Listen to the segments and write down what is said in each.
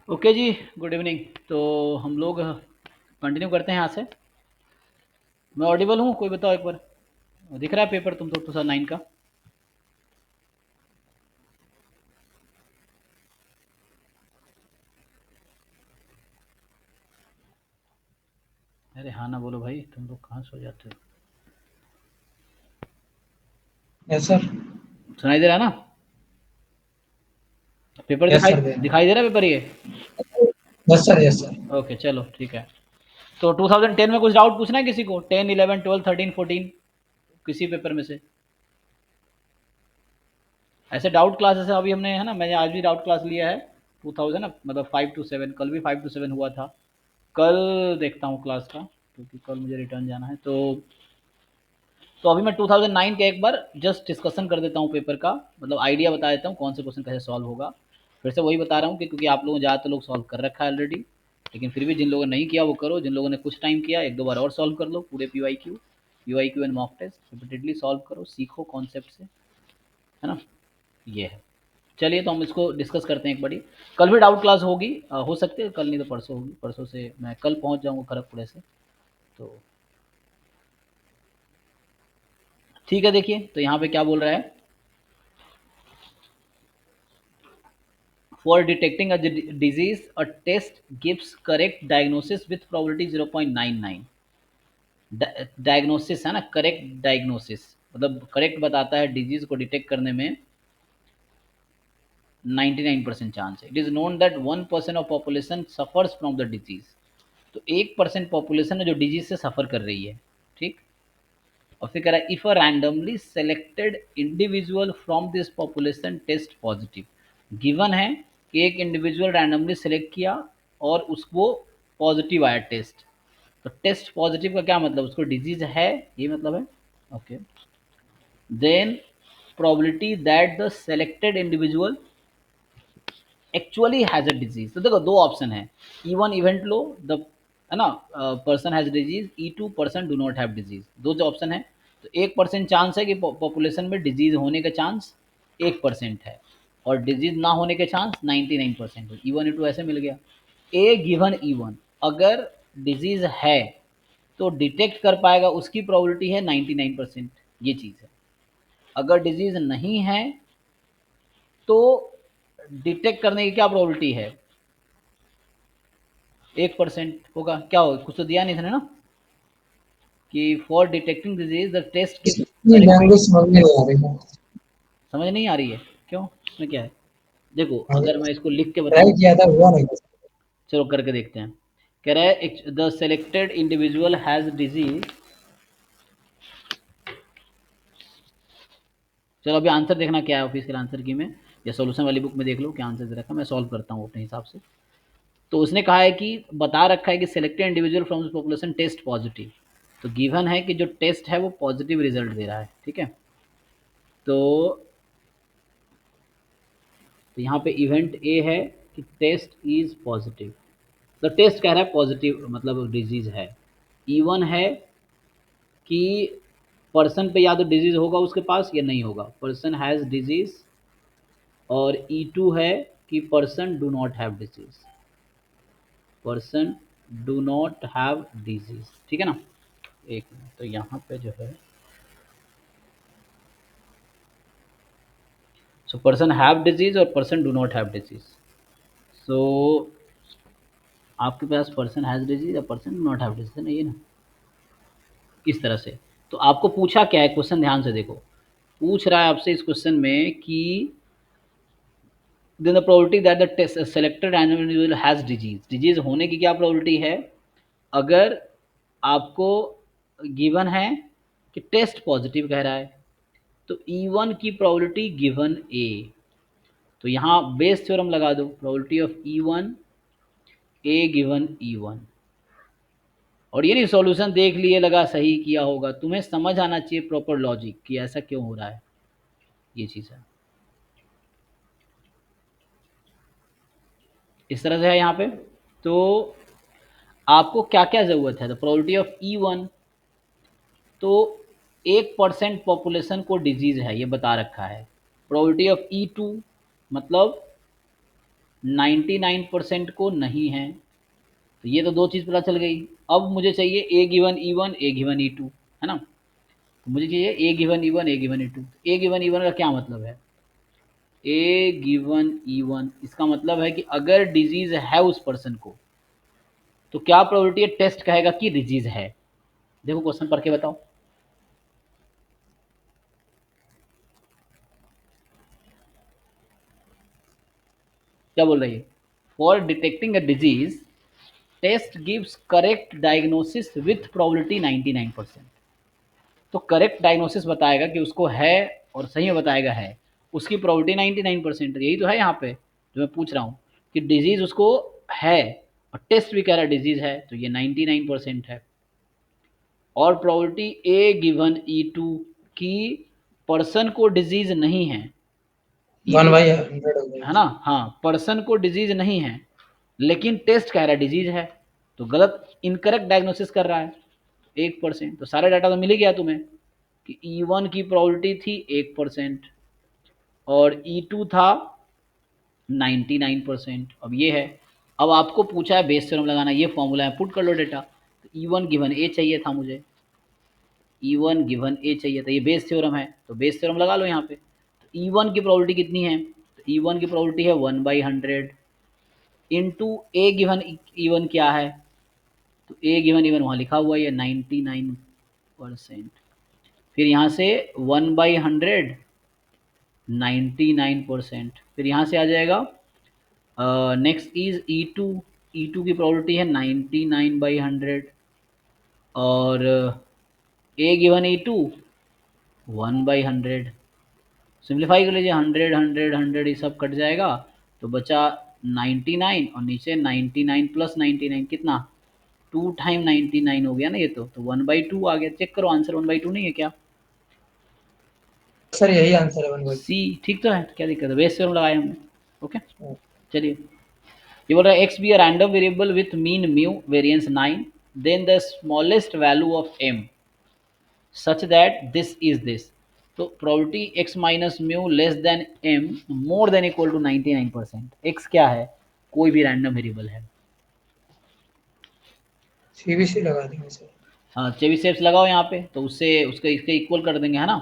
Okay जी, good evening. तो हम लोग कंटिन्यू करते हैं यहाँ से। मैं ऑडिबल हूँ? कोई बताओ एक बार। दिख रहा है पेपर तुम तो 2009 का? अरे हाँ ना बोलो भाई, तुम लोग कहाँ सो जाते हो? Yes sir. सुनाई दे रहा है ना? पेपर यस दिखाई सर, दे रहा दिखाई दे रहा है पेपर ये? हूँ। Yes sir, yes sir. Okay चलो ठीक है। तो 2010 में कुछ डाउट पूछना है किसी को? 10, 11, 12, 13, 14, किसी पेपर में से? ऐसे डाउट क्लासेस अभी हमने, है ना, मैंने आज भी डाउट क्लास लिया है। 2000 ना, मतलब 5 to 7, कल भी 5 to 7 हुआ था। कल देखता हूँ क्लास का, क्योंकि कल मुझे रिटर्न जाना है। तो अभी मैं 2009 के एक बार जस्ट डिस्कशन कर देता हूँ पेपर का, मतलब आइडिया बता देता हूँ कौन से क्वेश्चन कैसे सॉल्व होगा। फिर से वही बता रहा हूँ कि क्योंकि आप लोगों ने ज़्यादातर लोग सॉल्व कर रखा है ऑलरेडी, लेकिन फिर भी जिन लोगों ने नहीं किया वो करो, जिन लोगों ने कुछ टाइम किया एक दो बार और सॉल्व कर लो पूरे P Y Q and mock test repeatedly solve करो, सीखो कॉन्सेप्ट से, है ना। ये है। चलिए तो हम इसको डिस्कस करते हैं एक बारी। कल भी डाउट क्लास होगी, हो सकती है कल नहीं तो परसों होगी। परसों से मैं कल पहुँच जाऊँगा खड़गपुर से। तो ठीक है, देखिए तो यहाँ पे क्या बोल रहा है। For detecting a disease, a test gives correct diagnosis with probability 0.99। Diagnosis है ना, करेक्ट डायग्नोसिस मतलब करेक्ट बताता है डिजीज को डिटेक्ट करने में 99% चांस है। It is known that 1% of population suffers from the disease. तो 1% पॉपुलेशन है जो डिजीज से सफर कर रही है, ठीक। और फिर कह रहा है if a randomly selected individual from this population test positive. Given है कि एक इंडिविजुअल रैंडमली सेलेक्ट किया और उसको पॉजिटिव आया टेस्ट। तो टेस्ट पॉजिटिव का क्या मतलब, उसको डिजीज है ये मतलब है। Okay, then probability that the selected individual actually has a disease. तो देखो दो ऑप्शन है, E1 इवेंट लो द, है ना, person has disease, E2 person do not have disease, दो जो ऑप्शन है। तो 1% चांस है कि पॉपुलेशन में डिजीज होने का चांस 1% है, और डिजीज ना होने के चांस 99% है। E1 E2 ऐसे मिल गया। ए गिवन E1, अगर डिजीज है तो डिटेक्ट कर पाएगा उसकी प्रोबेबिलिटी है 99%, ये चीज़ है। अगर डिजीज नहीं है तो डिटेक्ट करने की क्या प्रोबेबिलिटी है, 1% होगा। क्या हो, कुछ तो दिया नहीं था ना कि for detecting disease the test gives ये करेक्ट। लैंग्वेज समझ में नहीं आ रही है। समझ नहीं आ रही है? क्यों, इसमें क्या है? देखो आगे अगर मैं इसको लिख के ट्राई बताऊं, किया था, हुआ नहीं कुछ। चलो करके देखते हैं। कह रहा है the selected individual has disease. चलो अभी आंसर देखना क्या है, ऑफिशियल आंसर की में या सॉल्यूशन वाली बुक में देख लो क्या आंसर दे रखा है, मैं सॉल्व करता हूँ अपने हिसाब से। तो उसने कहा है कि बता रखा है कि selected individual from this population test positive. तो गिवन है कि जो टेस्ट है वो पॉजिटिव रिजल्ट दे रहा है, ठीक है। तो यहाँ पे इवेंट ए है कि टेस्ट इज पॉजिटिव। तो टेस्ट कह रहा है पॉजिटिव मतलब डिजीज है। E1 है कि पर्सन पे या तो डिजीज होगा उसके पास या नहीं होगा, पर्सन हैज डिजीज। और E2 है कि person do not have disease, person do not have disease, ठीक है ना। एक मिनट, तो यहाँ पे जो है सो पर्सन हैव डिजीज और person do not have disease. So आपके पास पर्सन हैज डिजीज और person do not have disease है ना, ये ना, इस तरह से। तो आपको पूछा क्या है क्वेश्चन, ध्यान से देखो। पूछ रहा है आपसे इस क्वेश्चन में कि then the probability that the test selected random individual has disease, disease होने की क्या प्रोबेबिलिटी है। अगर आपको गिवन है कि टेस्ट पॉजिटिव कह रहा है, तो E1 की प्रोबेबिलिटी गिवन ए। तो यहाँ बेस थ्योरम लगा दो, probability of E1 A given E1। और ये नहीं सॉल्यूशन देख लिए लगा सही किया होगा, तुम्हें समझ आना चाहिए प्रॉपर लॉजिक कि ऐसा क्यों हो रहा है, ये चीज़ है। इस तरह से है यहाँ पे। तो आपको क्या क्या ज़रूरत है, तो प्रोबेबिलिटी ऑफ E1, तो 1% पॉपुलेशन को डिजीज़ है ये बता रखा है। प्रोबेबिलिटी ऑफ E2 मतलब 99% को नहीं है। तो ये तो दो चीज़ पता चल गई। अब मुझे चाहिए A given E one, A given E two, है ना। तो मुझे चाहिए A given E one, A given E two. A given E one का क्या मतलब है? ए गिवन ई वन इसका मतलब है कि अगर डिजीज है उस पर्सन को, तो क्या प्रोबेबिलिटी है टेस्ट कहेगा कि डिजीज है। देखो क्वेश्चन पढ़ के बताओ क्या बोल रही है। For detecting a disease, test gives correct diagnosis with probability 99%। तो करेक्ट डायग्नोसिस बताएगा कि उसको है, और सही में बताएगा है, उसकी प्रोबेबिलिटी 99%। यही तो है यहाँ पे जो मैं पूछ रहा हूँ कि डिजीज उसको है और टेस्ट भी कह रहा है डिजीज है, तो ये 99% है। और probability A given E two की पर्सन को डिजीज नहीं है, ई टू 1/100 हो है गया। ना। हाँ, पर्सन को डिजीज नहीं है लेकिन टेस्ट कह रहा है डिजीज है, तो गलत, इनकरेक्ट डायग्नोसिस कर रहा है 1%। तो सारा डाटा तो मिल ही गया तुम्हें कि ई वन की प्रोबेबिलिटी थी 1% और ई टू था 99%। अब ये है, अब आपको पूछा है बेस थ्योरम लगाना, ये फॉर्मूला है, पुट कर लो डेटा। तो ई वन गिवन ए चाहिए था मुझे, ई वन गिवन ए चाहिए था, ये बेस थ्योरम है, तो बेस थ्योरम लगा लो यहाँ पे। तो ई वन की प्रोबेबिलिटी कितनी है? तो ई वन की प्रोबेबिलिटी है 1/100 into A given E one क्या है, तो ए गिवन ई वन वहाँ लिखा हुआ है 99%। फिर यहाँ से 1/100 99%। फिर यहाँ से आ जाएगा next is E two, E two की प्रोबेबिलिटी है 99/100 और A given E two 1/100। Simplify कर लीजिए, 100 100 100 ये सब कट जाएगा, तो बचा 99 और नीचे 99 प्लस 99 कितना, 2 टाइम 99 हो गया ना ये तो 1/2 आ गया। चेक करो आंसर 1/2 नहीं है क्या? सर यही आंसर है 1/2। सी ठीक तो है, तो क्या दिक्कत है, बेस थ्योरम लगाए हमने। ओके चलिए, ये बोल रहा है X be a random variable with mean mu variance 9, then the smallest value of M such that this is this. तो probability X minus mu less than M more than equal to 99%। X क्या है? कोई भी random variable है। CBC लगा देंगे sir. हाँ, चेबिशेव्स लगाओ यहाँ पे, तो उससे उसके इसके इक्वल कर देंगे, है ना।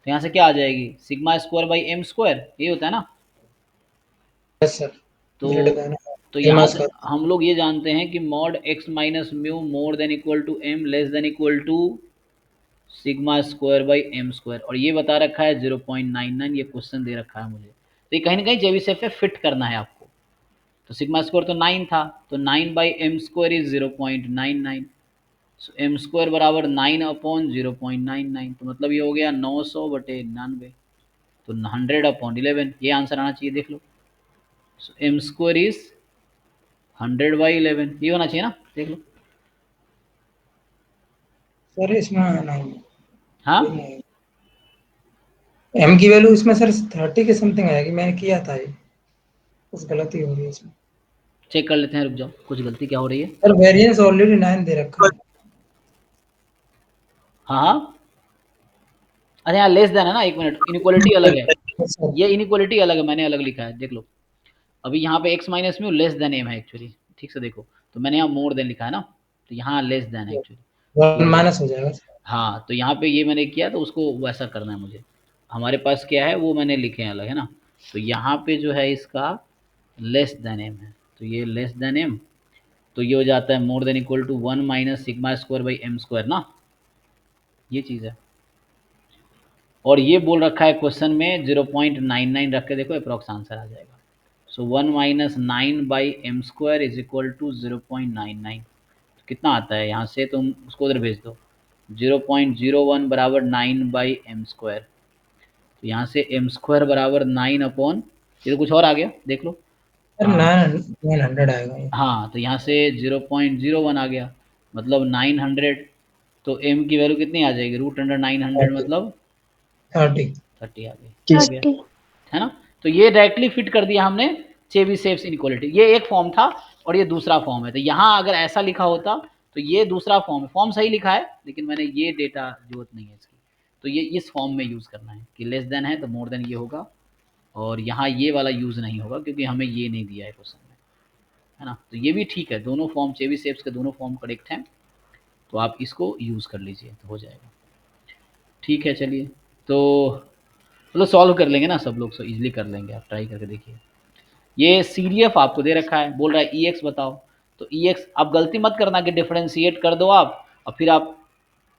तो यहाँ से क्या आ जाएगी, sigma square by M square, ये होता है ना। Yes sir. तो ग्रेटर देन यहाँ फेमस से का। हम लोग ये जानते हैं कि mod x minus mu more than equal to M less than equal to sigma square by M square, और ये बता रखा है 0.99, ये क्वेश्चन दे रखा है मुझे। तो ये कहीं ना कहीं चेबिशेव पे फिट करना है आपको। तो सिग्मा स्क्वायर तो 9 था, तो 9/m square is 0.99। So M square बराबर 9/0.99, तो मतलब ये हो गया 900/99, तो 100/11, ये आंसर आना चाहिए, देख लो। सो एम स्क्वायर इज 100/11, ये होना चाहिए ना, देख लो। सर इसमें नहीं, हाँ, ये नहीं। एम की वैल्यू इसमें सर 30 के समथिंग आएगी, मैंने किया था ये। कुछ गलती हो रही है इसमें। चेक कर लेते हैं, रुक जाओ, कुछ गलती क्या हो रही है। सर वेरिएंस ऑलरेडी 9 दे रखा है। हाँ हाँ, अरे यहाँ लेस देन है ना, एक मिनट, इनक्वालिटी अलग है, यस सर। ये इनक्वालिटी अलग है, मैंने अलग लिखा है, देख लो। अभी यहाँ पे एक्स माइनस में लेस देन एम है एक्चुअली, ठीक से देखो, तो मैंने यहाँ मोर देन लिखा है ना, तो यहाँ लेस देन है एक्चुअली। तो 1 ये, माइनस हो जाएगा सर। हाँ, तो यहाँ पे ये मैंने किया, तो उसको वैसा करना है मुझे। हमारे पास क्या है वो मैंने लिखे हैं अलग, है ना। तो यहाँ पे जो है इसका लेस देन एम है, तो ये लेस देन एम, तो ये हो जाता है more than equal to 1 minus sigma square by M square ना, ये चीज़ है। और ये बोल रखा है क्वेश्चन में 0.99 रख के देखो, अप्रॉक्स आंसर आ जाएगा। So 1 minus 9/m² is equal to 0.99, कितना आता है यहाँ से, तुम उसको उधर भेज दो। 0.01 बराबर 9/m², तो यहाँ से m² बराबर 9 अपॉन, ये तो कुछ और आ गया, देख लो। सर हाँ 900 आएगा ये। हाँ, तो यहाँ से 0.01 आ गया, मतलब 900। तो m की वैल्यू कितनी आ जाएगी, √900, 30। मतलब 30। 30 आ गई, जी हो सर। गया, है ना। तो ये डायरेक्टली फिट कर दिया हमने चेबीशेव्स इनइक्वालिटी, ये एक फॉर्म था और ये दूसरा फॉर्म है। तो यहाँ अगर ऐसा लिखा होता तो ये दूसरा फॉर्म है, फॉर्म सही लिखा है लेकिन मैंने ये डेटा जरूरत नहीं है इसकी, तो ये इस फॉर्म में यूज़ करना है कि लेस देन है तो मोर देन ये होगा और यहाँ ये वाला यूज़ नहीं होगा क्योंकि हमें ये नहीं दिया है क्वेश्चन में, है ना। तो ये भी ठीक है, दोनों फॉर्म चेबीशेव्स के दोनों फॉर्म करेक्ट हैं, तो आप इसको यूज़ कर लीजिए तो हो जाएगा। ठीक है चलिए, तो मतलब सॉल्व कर लेंगे ना सब लोग, सो इजीली कर लेंगे, आप ट्राई करके देखिए। ये सीडीएफ आपको दे रखा है, बोल रहा है ईएक्स बताओ, तो ईएक्स आप गलती मत करना कि डिफरेंशिएट कर दो आप और फिर आप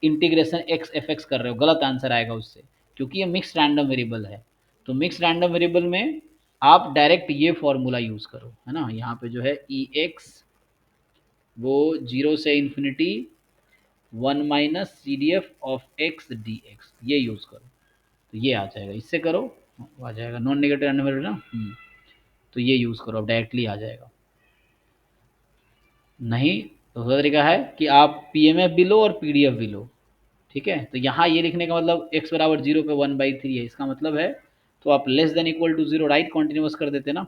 इंटीग्रेशन एक्स एफ एक्स कर रहे हो, गलत आंसर आएगा उससे, क्योंकि ये मिक्स रैंडम वेरिएबल है। तो मिक्स रैंडम वेरिएबल में आप डायरेक्ट ये फॉर्मूला यूज़ करो, है ना। यहाँ पे जो है ई एक्स वो 0 से infinity 1 minus C D F of X D X, ये यूज़ करो, तो ये आ जाएगा, इससे करो आ जाएगा, नॉन नेगेटिव नंबर ना। तो ये यूज़ करो, अब डायरेक्टली आ जाएगा। नहीं तो दूसरा तरीका है कि आप पी एम एफ भी लो और पी डी एफ भी लो, ठीक है। तो यहाँ ये लिखने का मतलब x बराबर 0 पे 1/3 है, इसका मतलब है तो आप less than equal to 0 right continuous कर देते ना।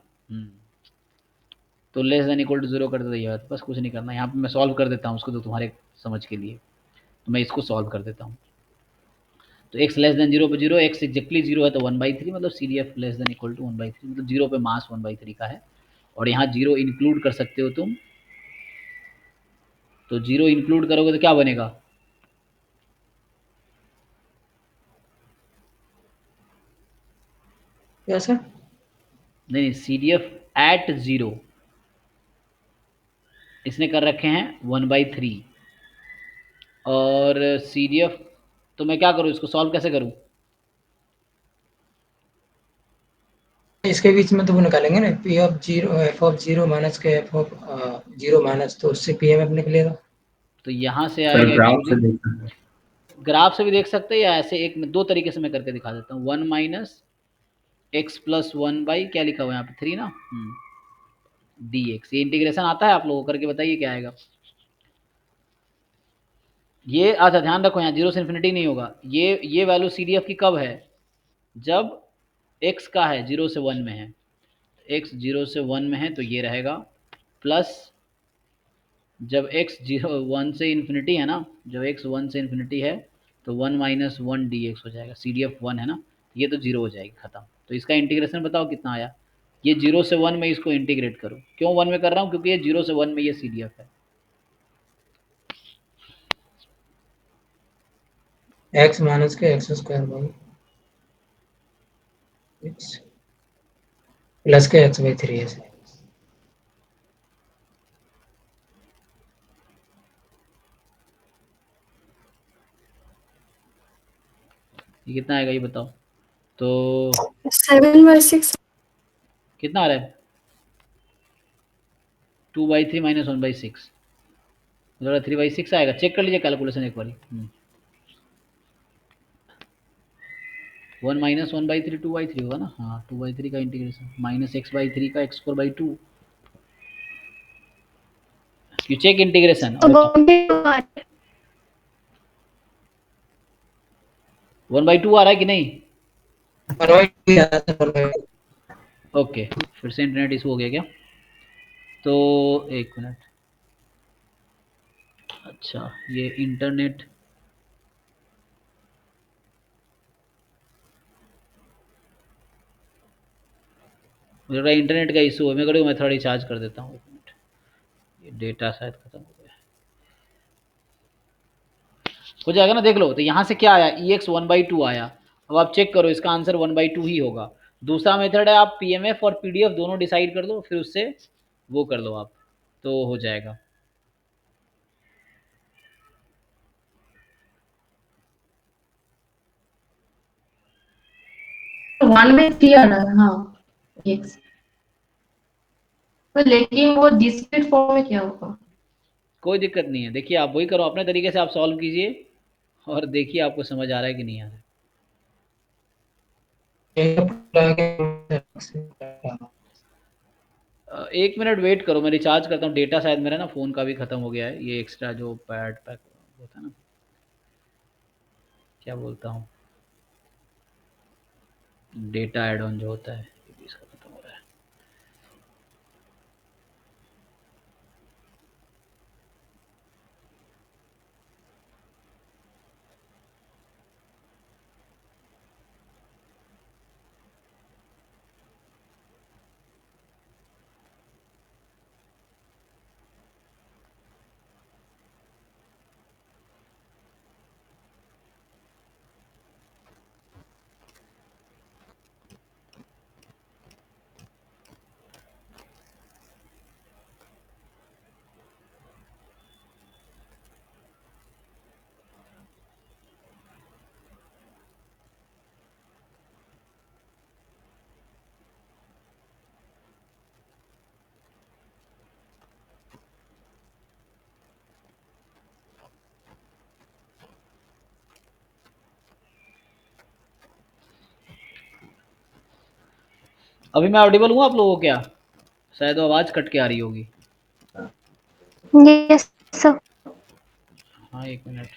तो लेस देन इक्वल टू 0 कर देते यार, बस कुछ नहीं करना, यहाँ पे मैं सॉल्व कर देता हूँ उसको तो तुम्हारे समझ के लिए, तो मैं इसको सॉल्व कर देता हूँ। तो x लेस देन 0 पे 0, x एग्जैक्टली 0 है तो 1/3, मतलब C D F less than equal to 1/3, मतलब 0 पे मास 1/3 का है। और यहाँ 0 इंक्लूड कर सकते हो तुम, तो 0 इंक्लूड करोगे तो क्या बनेगा, क्या सर? नहीं सी डी एफ एट 0 इसने कर रखे हैं 1/3, और सी डी एफ, तो मैं क्या करूँ, इसको सॉल्व कैसे करूँ। इसके बीच में तो वो निकालेंगे ना, P of zero F of zero minus के एफ ऑफ जीरो माइनस, तो उससे पी एम एफ निकलेगा। तो यहाँ से सर आएगा ग्राफ से एक्चुअली, देख सकते हैं। ग्राफ से भी देख सकते हैं या ऐसे एक दो तरीके से मैं करके दिखा देता हूँ। 1 माइनस एक्स प्लस 1 बाई क्या लिखा हुआ है यहाँ पे 3 ना, डी एक्स, ये इंटीग्रेशन आता है, आप लोगों को करके बताइए क्या आएगा। ये अच्छा ध्यान रखो, यहाँ 0 से इन्फिनिटी नहीं होगा, ये वैल्यू सी डी एफ की कब है, जब x का है 0 से 1 में है, x 0 से 1 में है तो ये रहेगा, प्लस जब x 1 से इन्फिनिटी है ना, जब x 1 से इन्फिनिटी है तो 1 माइनस 1 डी एक्स हो जाएगा, सी डी एफ 1 है ना, ये तो 0 हो जाएगी खत्म। तो इसका इंटीग्रेशन बताओ कितना आया, ये 0 से 1 में इसको इंटीग्रेट करो, क्यों 1 में कर रहा हूँ, क्योंकि ये 0 से 1 में ये सी डी एफ है। एक्स माइनस के x square by x plus के एक्स बाई 3 है। ये कितना आएगा ये बताओ, तो 7/6। कितना आ रहा है, 2/3 माइनस 1/6, 3/6 आएगा, चेक कर लीजिए कैलकुलेशन एक बार। 1 माइनस 1/3 2/3 होगा ना, हाँ 2/3 का इंटीग्रेशन माइनस x/3 का x4/2, यू चेक इंटीग्रेशन और बताओ। 1/2 आ रहा है कि नहीं, ओके, फिर से इंटरनेट इशू हो गया क्या, तो एक मिनट, अच्छा ये इंटरनेट, मुझे लग रहा है इंटरनेट का इशू है, मैं थोड़ा रिचार्ज कर देता हूँ, एक मिनट, ये डेटा शायद खत्म हो गया, हो जाएगा ना, देख लो। तो यहाँ से क्या आया, ई एक्स 1/2 आया, अब आप चेक करो इसका आंसर 1/2 ही होगा। दूसरा मेथड है आप पी एम एफ और पी डी एफ दोनों डिसाइड कर दो, फिर उससे वो कर लो आप, तो हो जाएगा। 1/3 आ रहा है, हाँ x, तो लेकिन वो डिस्क्रीट फॉर्म में क्या होगा। कोई दिक्कत नहीं है, देखिए आप वही करो, अपने तरीके से आप सॉल्व कीजिए और देखिए आपको समझ आ रहा है कि नहीं आ रहा है। एक मिनट वेट करो, मैं रिचार्ज करता हूँ, डेटा शायद मेरा ना फ़ोन का भी ख़त्म हो गया है, ये एक्स्ट्रा जो पैड पैक होता है ना, क्या बोलता हूँ, डेटा एड ऑन जो होता है, ये भी इसका ख़त्म हो रहा है। अभी मैं ऑडिबल हूँ आप लोगों को क्या? शायद आवाज़ कट के आ रही होगी। Yes sir. हाँ, एक मिनट।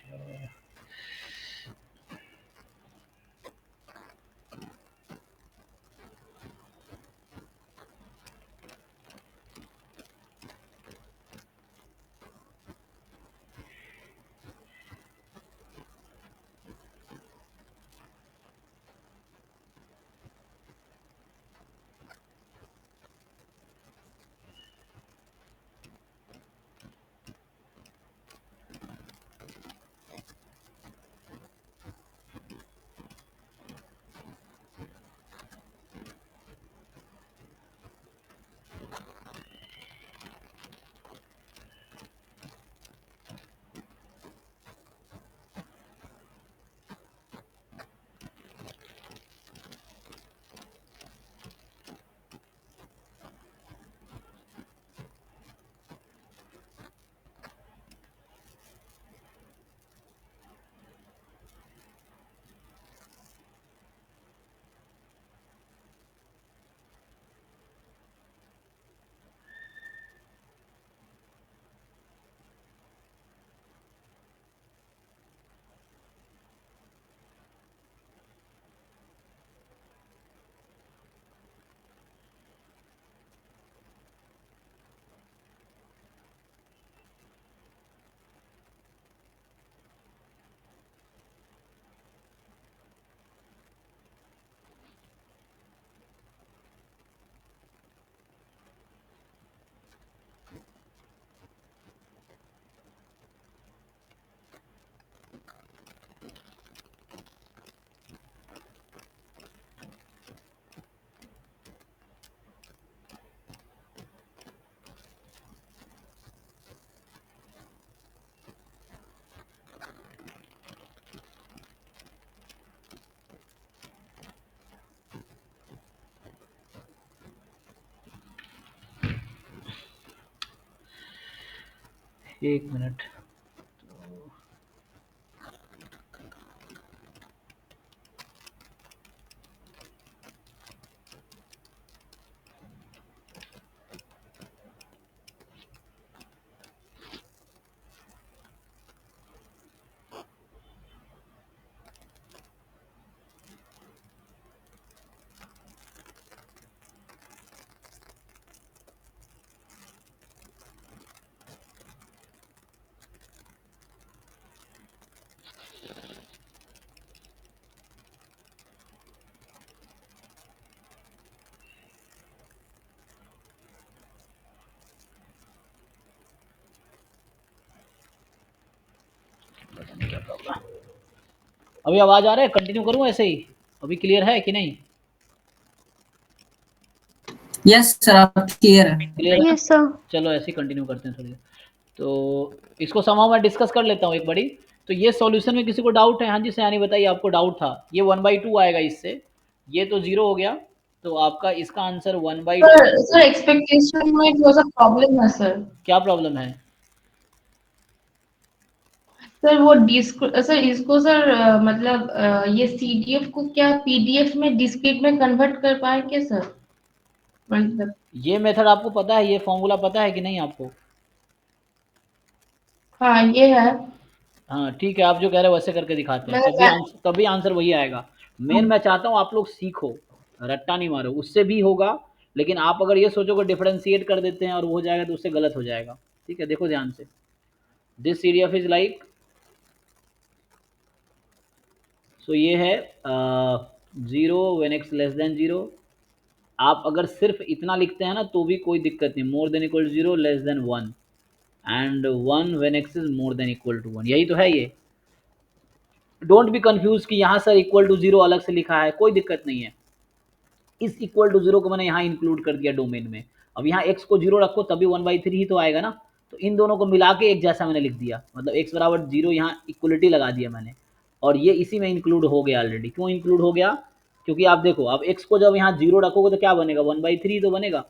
एक मिनट। अभी आवाज़ आ रहा है? कंटिन्यू करूँ ऐसे ही? अभी क्लियर है कि नहीं? यस सर, आप क्लियर है। क्लियर है? Yes sir. चलो ऐसे ही कंटिन्यू करते हैं थोड़ी देर। तो इसको समाव मैं डिस्कस कर लेता हूँ एक बड़ी। तो ये सॉल्यूशन में किसी को डाउट है? हाँ जी सयानी बताइए, आपको डाउट था। ये 1/2 आएगा इससे, ये तो 0 हो गया, तो आपका इसका आंसर 1/2। सर एक्सपेक्टेशन में थोड़ा सा प्रॉब्लम है सर। क्या प्रॉब्लम है? सर वो सर इसको सर मतलब ये सीडीएफ को क्या पीडीएफ में डिस्क्रीट में कन्वर्ट कर पाए क्या सर? मतलब ये मेथड आपको पता है, ये फॉर्मूला पता है कि नहीं आपको? हाँ ये है। हाँ ठीक है, आप जो कह रहे हो वैसे करके दिखाते हैं, मैं तभी आंसर वही आएगा। मेन मैं चाहता हूँ आप लोग सीखो, रट्टा नहीं मारो, उससे भी होगा। लेकिन आप अगर ये सोचोगे डिफरेंशिएट कर देते हैं और वो हो जाएगा, तो उससे गलत हो जाएगा। ठीक है, देखो ध्यान से। दिस सीडीएफ इज लाइक, सो ये है 0 व्हेन x लेस देन 0। आप अगर सिर्फ इतना लिखते हैं ना तो भी कोई दिक्कत नहीं, more than equal 0 less than 1 and 1 when x is more than equal to 1, यही तो है ये। डोंट बी कंफ्यूज कि यहाँ सर इक्वल टू 0 अलग से लिखा है, कोई दिक्कत नहीं है। इस इक्वल टू 0 को मैंने यहाँ इंक्लूड कर दिया डोमेन में। अब यहाँ x को 0 रखो तभी 1/3 ही तो आएगा ना, तो इन दोनों को मिला के एक जैसा मैंने लिख दिया, मतलब x बराबर 0, यहाँ इक्वलिटी लगा दिया मैंने, और ये इसी में इंक्लूड हो गया ऑलरेडी। क्यों इंक्लूड हो गया? क्योंकि आप देखो, अब x को जब यहाँ 0 रखोगे तो क्या बनेगा, 1/3 तो बनेगा।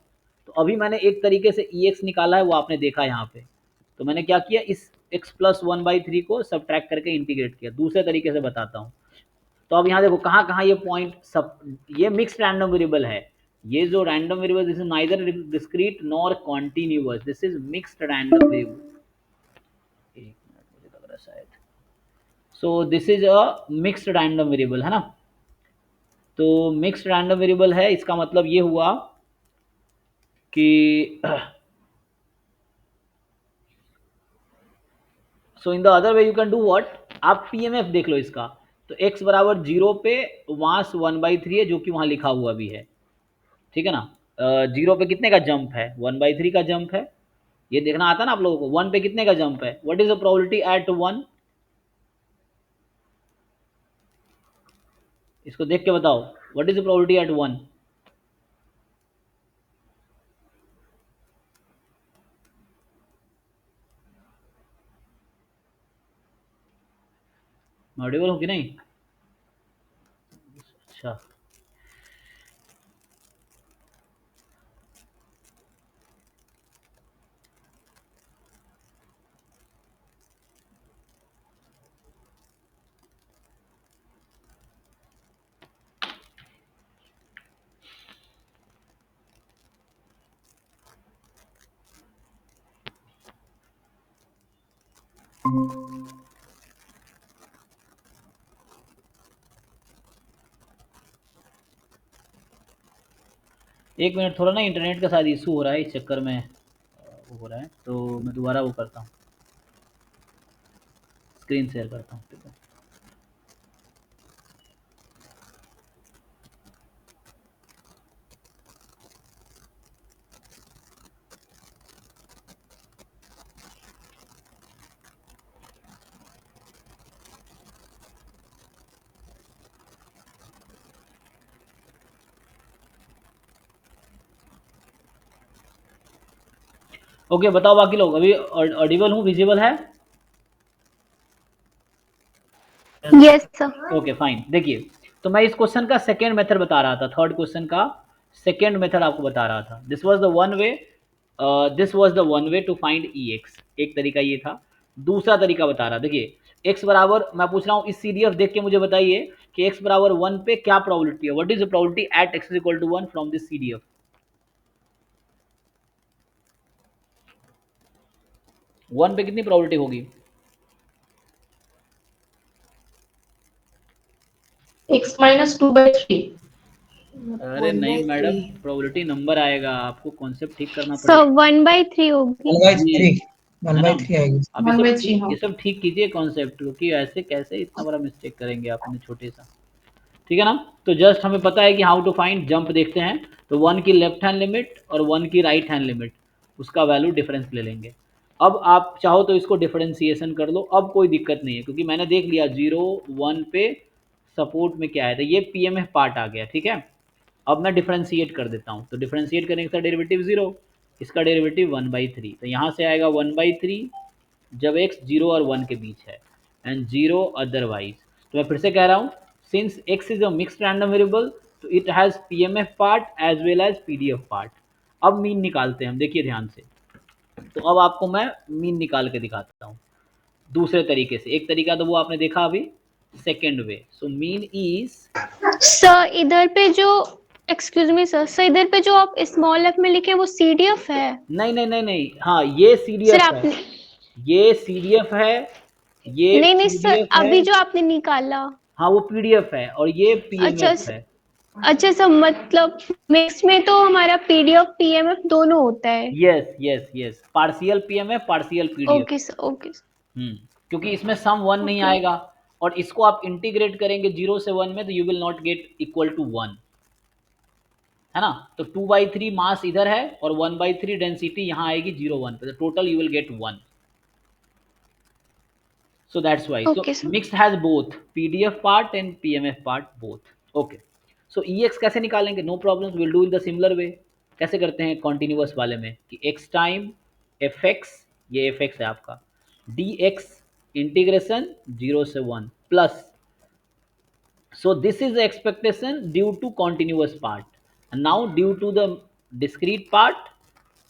तो अभी मैंने एक तरीके से ex निकाला है, वो आपने देखा यहाँ पे। तो मैंने क्या किया, इस x प्लस 1/3 को सब्ट्रैक्ट करके इंटीग्रेट किया। दूसरे तरीके से बताता हूँ। तो अब यहाँ देखो कहाँ कहाँ ये पॉइंट सब, ये मिक्स रैंडम वेरिएबल है, ये जो random variable, this is neither discrete nor continuous, this is mixed random variable. एक मिनट, मुझे लग रहा है शायद, सो this is a mixed random variable, है ना। तो मिक्स्ड रैंडम वेरिएबल है, इसका मतलब ये हुआ कि so in the other way you can do what, आप पीएमएफ देख लो इसका। तो x बराबर 0 पे मास 1/3 है, जो कि वहाँ लिखा हुआ भी है, ठीक है ना। 0 पे कितने का जंप है, 1/3 का जंप है, ये देखना आता ना आप लोगों को। 1 पे कितने का जंप है, what is the probability eight 1, इसको देख के बताओ, what is the probability eight 1। Audible हो कि नहीं? अच्छा, एक मिनट, थोड़ा ना इंटरनेट का शायद इशू हो रहा है, इस चक्कर में वो हो रहा है, तो मैं दोबारा वो करता हूँ, स्क्रीन शेयर करता हूँ, ठीक है। ओके, बताओ बाकी लोग, अभी ऑडिबल हूँ, विजिबल है? Yes sir. Okay fine. देखिए, तो मैं इस क्वेश्चन का सेकेंड मेथड बता रहा था, थर्ड क्वेश्चन का सेकेंड मेथड आपको बता रहा था। This was the one way, this was the one way to find E X, एक तरीका ये था। दूसरा तरीका बता रहा, देखिए एक्स बराबर, मैं पूछ रहा हूँ इस सीडीएफ देख के मुझे बताइए कि एक्स बराबर 1 पे क्या प्रोबेबिलिटी है, what is the probability at X is equal to 1 from this CDF. 1 पे कितनी प्रोबेबिलिटी होगी? x minus 2/3। अरे नहीं मैडम, प्रोबेबिलिटी नंबर आएगा, आपको कॉन्सेप्ट ठीक करना सर पड़ेगा 1/3 होगी। 1/3 है ना। 1/3 आएगी। आप ये सब 1/3 ठीक, हाँ। ये सब ठीक कीजिए कॉन्सेप्ट, क्योंकि ऐसे कैसे इतना बड़ा मिस्टेक करेंगे आप इतने छोटे सा, ठीक है ना। तो जस्ट हमें पता है कि हाउ टू फाइंड, जंप देखते हैं, तो 1 की लेफ्ट हैंड लिमिट और 1 की राइट हैंड लिमिट, उसका वैल्यू डिफरेंस ले लेंगे। अब आप चाहो तो इसको डिफरेंशिएशन कर लो, अब कोई दिक्कत नहीं है, क्योंकि मैंने देख लिया 0 1 पे सपोर्ट में क्या है, तो ये पीएमएफ पार्ट आ गया, ठीक है। अब मैं डिफरेंशिएट कर देता हूँ, तो डिफरेंशिएट करने के साथ डेरिवेटिव 0, इसका डेरिवेटिव 1/3, तो यहाँ से आएगा 1/3 जब x 0 और 1 के बीच है, एंड 0 अदरवाइज। तो मैं फिर से कह रहा हूँ, since x is a mixed random variable, तो it has PMF part as well as PDF part. अब मीन निकालते हैं हम, देखिए ध्यान से। तो अब आपको मैं मीन निकाल के दिखाता हूँ दूसरे तरीके से। एक तरीका तो वो आपने देखा अभी, second way. So mean is, sir इधर पे जो, एक्सक्यूज मी सर इधर पे जो आप स्मॉल एफ में लिखे हैं वो सीडीएफ है। नहीं नहीं नहीं नहीं, हाँ ये सर सीडीएफ है, आपने, ये सीडीएफ है, ये नहीं नहीं सर पीडीएफ है, अभी जो आपने निकाला। हाँ वो पीडीएफ है, और ये अच्छा पीएमएफ है। अच्छा सर, मतलब मिक्स में तो हमारा पीडीएफ पीएमएफ दोनों होता है। Yes yes yes, partial PMF partial PDF. Okay sir okay क्योंकि इसमें सम 1 नहीं ओके। आएगा, और इसको आप इंटीग्रेट करेंगे 0 से 1 में, तो you will not get equal to 1, है ना। तो 2/3 मास इधर है और 1/3 डेंसिटी यहाँ आएगी 0 1 पे, तो total you will get 1। So that's why. So okay sir. mixed has both PDF part and PMF part both. Okay. So EX कैसे निकालेंगे? No problems. We'll do in the similar way. कैसे करते हैं continuous वाले में कि x time fx, ये fx है आपका, dx इंटीग्रेशन 0 से 1 plus, so this is the expectation due to continuous part, and now due to the discrete part,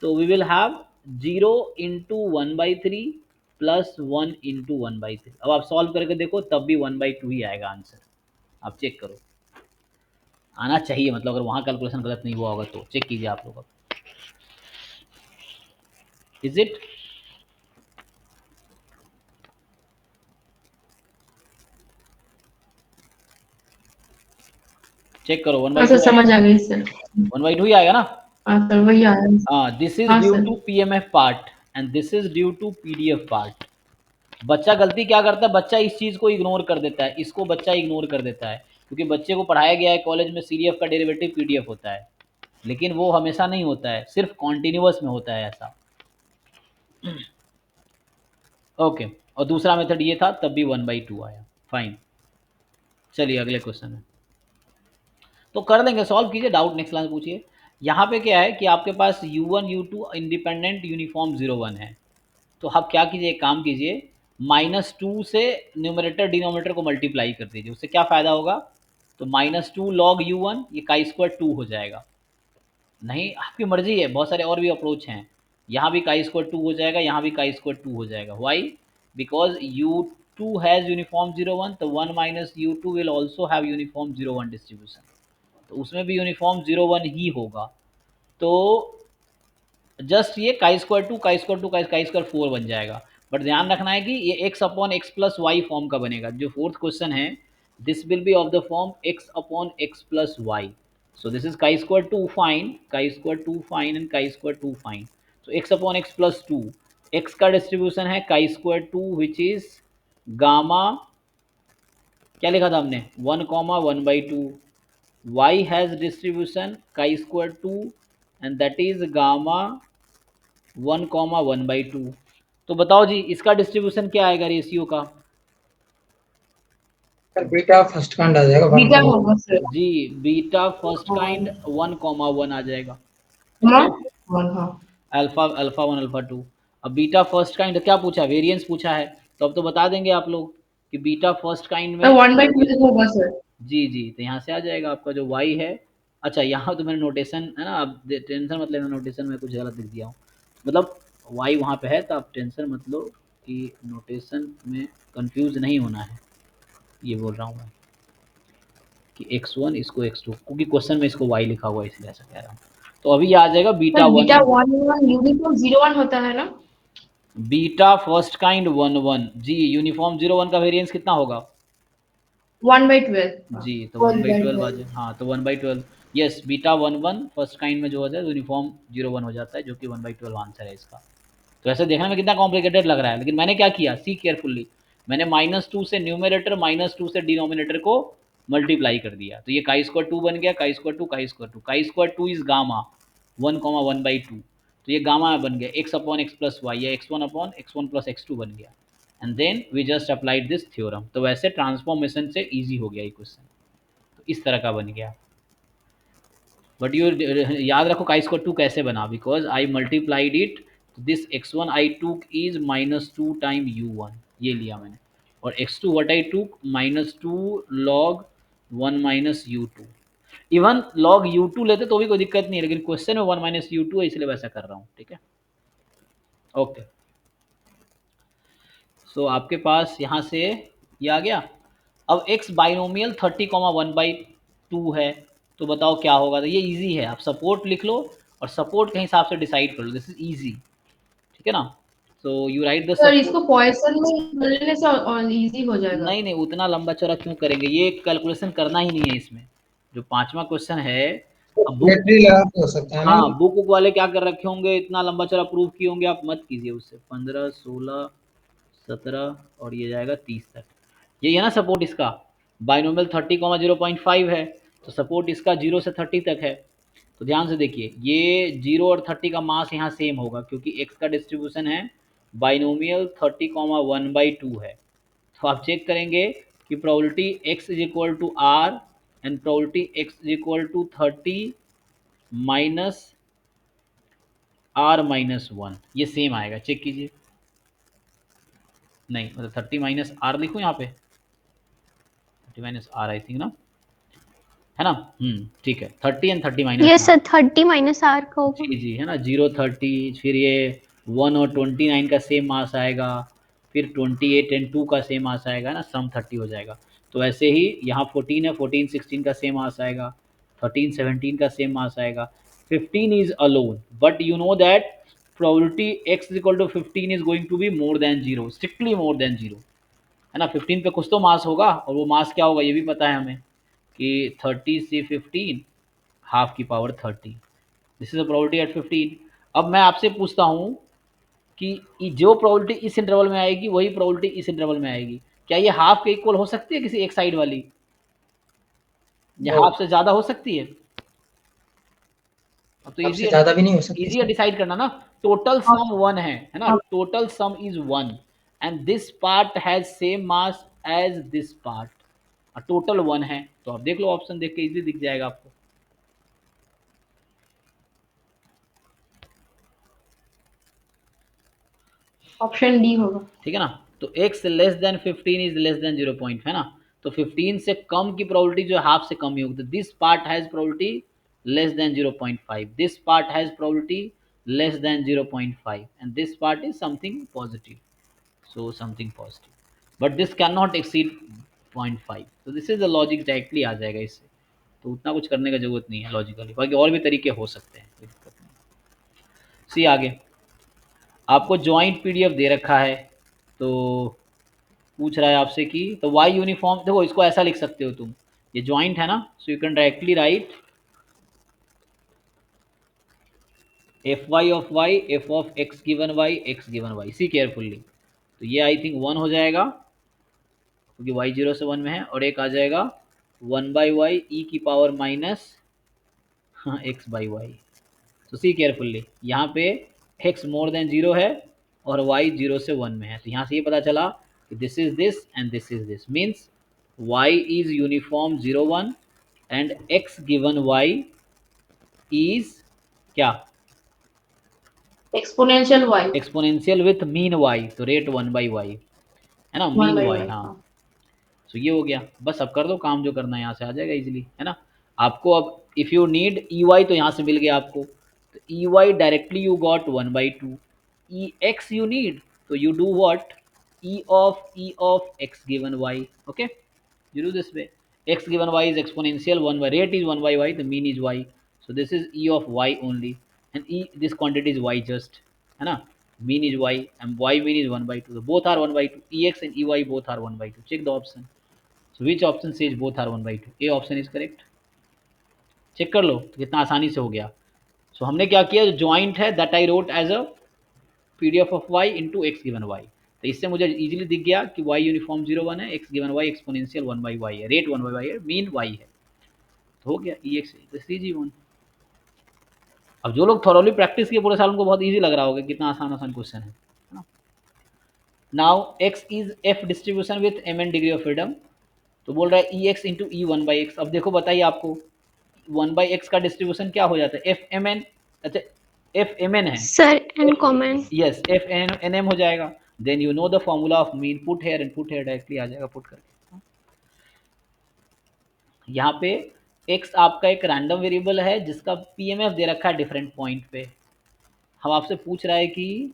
so we will have 0 into 1/3 plus 1 into 1/3। अब आप solve करके देखो, तब भी 1/2 ही आएगा आंसर, आप चेक करो, आना चाहिए, मतलब अगर वहाँ कैलकुलेशन गलत नहीं हुआ होगा तो चेक कीजिए आप लोग। Is it? चेक करो 1/2 सर समझ आ गई सर। 1/2 ही आएगा ना? हाँ सर वही आ रहा है। हाँ, दिस इज हाँ due sir. To PMF part and this is due to PDF part. बच्चा गलती क्या करता है, बच्चा इस चीज को इग्नोर कर देता है, इसको बच्चा इग्नोर कर देता है, क्योंकि बच्चे को पढ़ाया गया है कॉलेज में सीडीएफ का डेरिवेटिव पीडीएफ होता है, लेकिन वो हमेशा नहीं होता है, सिर्फ कॉन्टिन्यूअस में होता है ऐसा। ओके, और दूसरा मेथड ये था, तब भी 1/2 आया। फाइन, चलिए अगले क्वेश्चन में तो कर देंगे, सॉल्व कीजिए, डाउट नेक्स्ट क्लास में पूछिए। यहाँ पे क्या है कि आपके पास u1 u2 इंडिपेंडेंट यूनिफॉर्म 0 1 है, तो आप क्या कीजिए, एक काम कीजिए, -2 से न्यूमरेटर डिनोमिनेटर को मल्टीप्लाई कर दीजिए, उससे क्या फ़ायदा होगा, तो -2 log u1, ये काई स्क्वायर 2 हो जाएगा। नहीं, आपकी मर्जी है, बहुत सारे और भी अप्रोच हैं, यहाँ भी काई स्क्वायर 2 हो जाएगा, यहाँ भी काई स्क्वायर 2 हो जाएगा। Y? Because u2 has uniform 0 1, तो 1 minus u2 will also have uniform 0 1 distribution, तो उसमें भी यूनिफॉर्म 0 1 ही होगा। तो जस्ट ये काई स्क्वायर 2 काई स्क्वायर 2 काई स्क्वायर 4 बन जाएगा। बट ध्यान रखना है कि ये x upon X plus Y form का बनेगा। जो फोर्थ क्वेश्चन है, this will be of the form x upon X plus Y. So this is chi square 2 fine, chi square 2 fine and chi square 2 fine. तो x upon X plus 2, x का distribution है chi square 2 which is gamma, क्या लिखा था हमने, 1 1/2। y has distribution chi square 2 and that is gamma 1 1/2। तो बताओ जी, इसका डिस्ट्रीब्यूशन क्या आएगा रेशियो का? सर बीटा फर्स्ट काइंड आ जाएगा, 1 बीटा होगा सर। जी, बीटा फर्स्ट काइंड 1 1 आ जाएगा, हाँ 1 हाँ। Alpha alpha 1 alpha 2। अब बीटा फर्स्ट काइंड क्या पूछा, वेरिएंस पूछा है, तो अब तो बता देंगे आप लोग कि बीटा फर्स्ट काइंड में 1/12 होगा सर। जी जी, तो यहाँ से आ जाएगा आपका जो y है। अच्छा, यहाँ तो मैंने नोटेशन है ना, आप टेंशन मत लेना, नोटेशन में कुछ गलत लिख दिया हूँ, मतलब y वहाँ पे है, तो आप टेंशन मत लो कि नोटेशन में कंफ्यूज नहीं होना है, ये बोल रहा हूँ मैं कि x1 इसको x2, क्योंकि क्वेश्चन में इसको y लिखा हुआ है इसलिए ऐसा कह रहा हूँ। तो अभी ये आ जाएगा बीटा सर बीटा 1 1 यूनिफॉर्म 0 1 होता है ना? बीटा फर्स्ट काइंड 1 1 जी, यूनिफॉर्म 0 1 का वेरिएंस कितना होगा 1/12 जी, तो 1/12 आ जाए, हाँ तो 1/12, यस, बीटा 1 1 फर्स्ट काइंड में जो हो जाए यूनिफॉर्म 0 1 हो जाता है, जो कि 1/12 आंसर है इसका। तो ऐसे देखने में कितना कॉम्प्लिकेटेड लग रहा है, लेकिन मैंने क्या किया, सी केयरफुल्ली, मैंने -2 से न्यूमरेटर -2 से डिनोमिनेटर को मल्टीप्लाई कर दिया, तो ये काई स्क्वायर 2 बन गया, काई स्क्वायर 2 काई स्क्वायर 2, काई स्क्वायर 2 इज गामा 1 1/2, तो ये गामा बन गया x upon X plus Y, या x1 upon x1 plus x2 बन गया, and then we just applied this theorem. तो वैसे ट्रांसफॉर्मेशन से ईजी हो गया ये क्वेश्चन, तो इस तरह का बन गया। बट यू याद रखो काई स्क्वायर 2 कैसे बना, because I multiplied it, this x1 आई टूक इज -2 टाइम u1, ये लिया मैंने, और x2 व्हाट आई टूक -2 log 1 minus u2। Even log u2 लेते तो भी कोई दिक्कत नहीं है, लेकिन क्वेश्चन में 1 माइनस u2 है इसलिए वैसा कर रहा हूँ, ठीक है। ओके, सो आपके पास यहाँ से ये आ गया। अब x बाइनोमियल 30,1/2 है, तो बताओ क्या होगा, तो ये इजी है, आप सपोर्ट लिख लो और सपोर्ट के हिसाब से डिसाइड कर लो, दिस इज इजी, ठीक है ना। So you right the sir support. इसको पॉइसन में बदलने से और इजी हो जाएगा। नहीं नहीं, उतना लंबा चौड़ा क्यों करेंगे, ये कैलकुलेशन करना ही नहीं है इसमें, जो 5वां क्वेश्चन है। अब बुक, बैटरी लगा के हो सकता है ना। हाँ बुक वाले क्या कर रखे होंगे, इतना लंबा चौड़ा प्रूफ किए होंगे, आप मत कीजिए उससे। 15 16 17 और ये जाएगा 30 तक, यही है ना सपोर्ट इसका। बाइनोमियल 30,0.5 है, तो सपोर्ट इसका 0 से 30 तक है। तो ध्यान से देखिए, ये 0 और 30 का मास यहाँ सेम होगा, क्योंकि x का डिस्ट्रीब्यूशन है बाइनोमियल 30,1/2 है। तो आप चेक करेंगे कि probability x is equal to R and probability x is equal to 30 minus r-1, ये सेम आएगा, चेक कीजिए। नहीं, मतलब 30 माइनस आर लिखूँ यहाँ पे, 30 माइनस आर आई थिंक ना, है ना, ठीक है, 30 and 30 minus, yes sir 30 minus R का होगा। जी जी, है ना, 0 30, फिर ये 1 और 29 का सेम मास आएगा, फिर 28 एंड 2 का सेम मास आएगा ना, सम 30 हो जाएगा। तो ऐसे ही यहाँ 14 है, 14 16 का सेम मास आएगा, 13 17 का सेम मास आएगा, 15 is alone, but you know that probability x is equal to 15 is going to be more than zero, strictly more than zero, है ना। 15 पे कुछ तो मास होगा, और वो मास क्या होगा ये भी पता है हमें कि 30 से 15 हाफ की power 30, this is a probability at 15। अब मैं आपसे पूछता हूँ कि जो प्रोबेबिलिटी इस इंटरवल में आएगी वही प्रोबेबिलिटी इस इंटरवल में आएगी, क्या ये हाफ के इक्वल हो सकती है किसी एक साइड वाली, या No, हाफ से ज़्यादा हो सकती है? अब तो आपसे इजी ज्यादा भी नहीं हो सकती इजी है सर। डिसाइड करना ना। टोटल सम वन है ना, total sum is one, and this part has same mass as this part, total one है, तो आप देख लो ऑप्शन देख के इजी दिख जाएगा आपको। ऑप्शन डी होगा। ठीक है ना, तो x less than 15 is less then 0 point, है ना, तो 15 से कम की प्रोबेबिलिटी जो है हाफ से कम ही होगी, तो this part has probability less than 0.5, this part has probability less than 0.5, and this part is something positive, so something positive but this cannot exceed 0.5, तो this is the logic, directly आ जाएगा इससे, तो उतना कुछ करने का जरूरत नहीं है लॉजिकली, बाकी और भी तरीके हो सकते हैं, कोई दिक्कत नहीं। सी आगे आपको जॉइंट पीडीएफ दे रखा है, तो पूछ रहा है आपसे कि तो वाई यूनिफॉर्म, देखो इसको ऐसा लिख सकते हो तुम, ये जॉइंट है ना, so you can directly write F Y of Y F of X given Y X given Y, see carefully, तो ये आई थिंक 1 हो जाएगा क्योंकि y 0 से 1 में है, और एक आ जाएगा 1/y e की power minus X by Y, तो सी केयरफुल्ली, यहाँ पे x मोर देन 0 है और y 0 से 1 में है, तो यहाँ से ये पता चला कि this is this and this is this, means y is uniform 0 1 and x given y is क्या, exponential Y, exponential with mean y, तो रेट 1/y है ना, 1 मीन बाई y, वाई। हाँ। तो ये हो गया, बस अब कर दो काम, जो करना है यहाँ से आ जाएगा इजीली, है ना। आपको अब if you need E Y तो यहाँ से मिल गया आपको, तो E Y directly you got 1/2, E X you need, तो you do what, E of X given Y, okay, you do this way, x given y is exponential 1 by rate is 1/y, the mean is y, so this is e of y only, and e this quantity is y just, है ना, mean is y and y mean is 1/2, so both are 1/2, ex and ey both are 1/2, check the option, so which option says both are 1/2, a option is correct, check कर लो, तो कितना आसानी से हो गया। सो हमने क्या किया, जो ज्वाइंट है that I wrote as a PDF of y into X given y, तो इससे मुझे इजीली दिख गया कि y यूनिफॉर्म 0 1 है, x given y exponential 1/y है, रेट 1/y है, मीन y है, तो हो गया ई एक्स जी वन। अब जो लोग थॉरोली प्रैक्टिस किए पूरे साल उनको बहुत इजी लग रहा होगा, कितना आसान आसान क्वेश्चन है ना। Now x is F distribution with m n degree of freedom, तो बोल रहा है ई एक्स इंटू ई 1/x, अब देखो बताइए आपको 1/x का डिस्ट्रीब्यूशन क्या हो जाता है, एफ एम एन, अच्छा एफ एम एन है, sir N common. Yes F N M हो जाएगा, then you know the formula of mean, put here and put here, directly आ जाएगा पुट करके। यहाँ पे x आपका एक रैंडम वेरिएबल है जिसका पीएमएफ दे रखा है डिफरेंट पॉइंट पे, हम आपसे पूछ रहा है कि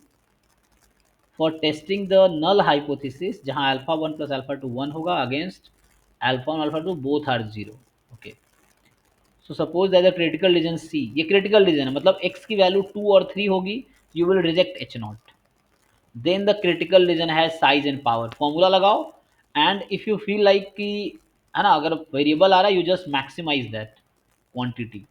for testing the null hypothesis जहाँ अल्फा 1 प्लस अल्फा 2 1 होगा against alpha 1 alpha 2 both are 0, okay, so suppose that the critical region C, ये क्रिटिकल रीजन है, मतलब x की वैल्यू 2 और 3 होगी, you will reject h not, then the critical region है साइज एंड पावर, फॉर्मूला लगाओ, and if you feel like कि है ना अगर वेरिएबल आ रहा है you just maximize that quantity,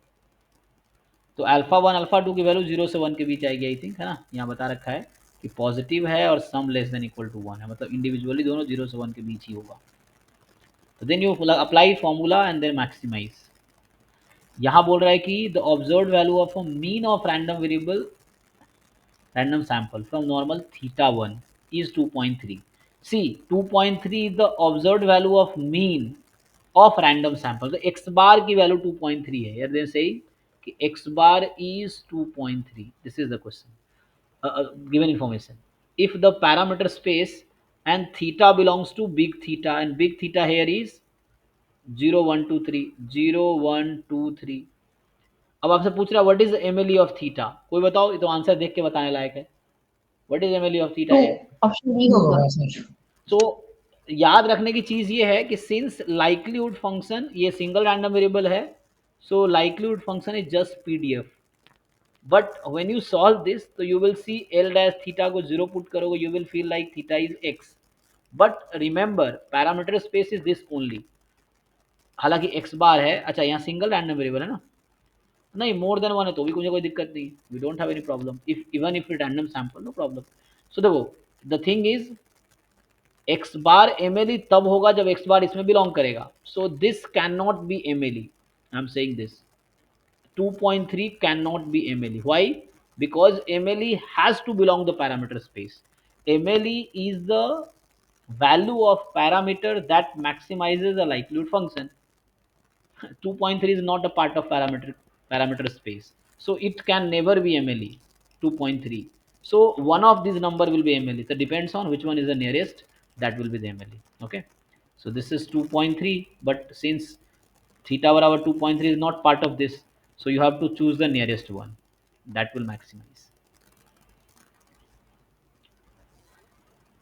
तो अल्फा 1 अल्फा 2 की वैल्यू 0 से 1 के बीच आएगी आई थिंक, है ना, यहाँ बता रखा है कि पॉजिटिव है और sum less than equal to 1 है, मतलब इंडिविजुअली दोनों 0 से 1 के बीच ही होगा, तो then you apply formula and then maximize. यहाँ बोल रहा है कि the observed value of a mean of random variable random sample from normal theta 1 is 2.3. See 2.3 is the observed value of mean of random sample. So x bar की value 2.3 है, here they say कि x bar is 2.3. This is the question, given information. If the parameter space and theta belongs to big theta and big theta here is 0 1 2 3 0 1 2 3, अब आपसे पूछ रहा है what is M L E of theta, कोई बताओ, ये तो answer देख के बताने लायक है, what is M L E of theta. Option D होगा। होगा सर। तो याद रखने की चीज ये है कि सिंस लाइक्लीहुड फंक्शन ये सिंगल रैंडम वेरिएबल है, So likelihood function is just PDF. But when you solve this, so you will see L dash theta को 0 put करोगे, you will feel like theta is x. But remember parameter space is this only. हालांकि x बार है, अच्छा यहाँ single random variable है ना, नहीं more then one है तो भी मुझे कोई दिक्कत नहीं, we don't have any problem if even if random sample, no problem. So देखो the thing is X bar M L E तब होगा जब एक्स बार इसमें बिलोंग करेगा. So this can not be M L E, I am saying this 2.3 cannot be MLE. Why? Because MLE has to belong the parameter space. MLE is the value of parameter that maximizes the likelihood function. 2.3 is not a part of parameter space, so it can never be MLE. 2.3, so one of these number will be MLE, so depends on which one is the nearest, that will be the MLE. Okay, so this is 2.3, but since theta barabar 2.3 is not part of this, so you have to choose the nearest one that will maximize.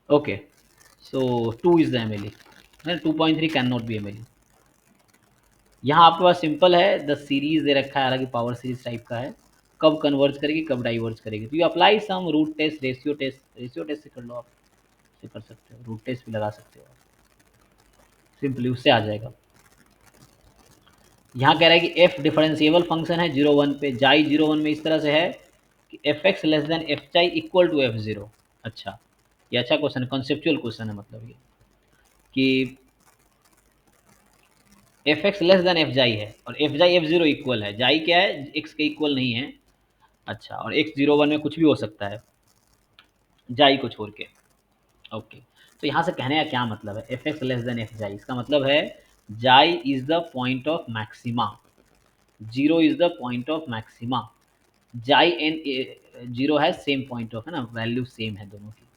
Okay, so 2 is the MLE and 2.3 cannot be MLE. यहाँ आपके पास simple है, the series दे रखा है, हालांकि power series type का है, कब converge करेगी कब डाइवर्ज करेगी. तो you apply some root test, ratio test से कर लो, आप से कर सकते हो, रूट टेस्ट भी लगा सकते हो, सिंपली उससे आ जाएगा. यहाँ कह रहा है कि एफ डिफरेंशिएबल फंक्शन है 0 1 पे, जाई 0 1 में इस तरह से है कि F X less than F जाई इक्वल टू एफ जीरो. अच्छा, ये अच्छा क्वेश्चन है, कॉन्सेप्चुअल क्वेश्चन है, मतलब ये कि F X less than F जाई है और एफ जाई एफ जीरो इक्वल है, जाई क्या है, एक्स के इक्वल नहीं है. अच्छा, और एक्स 0 1 में कुछ भी हो सकता है जाई को छोड़ के. ओके, तो यहाँ से कहने का क्या मतलब है, F X less than F जाई, इसका मतलब है जाई is the point of maxima, 0 is the point of maxima, जाई एन 0 है सेम पॉइंट ऑफ, है ना, वैल्यू सेम है दोनों की.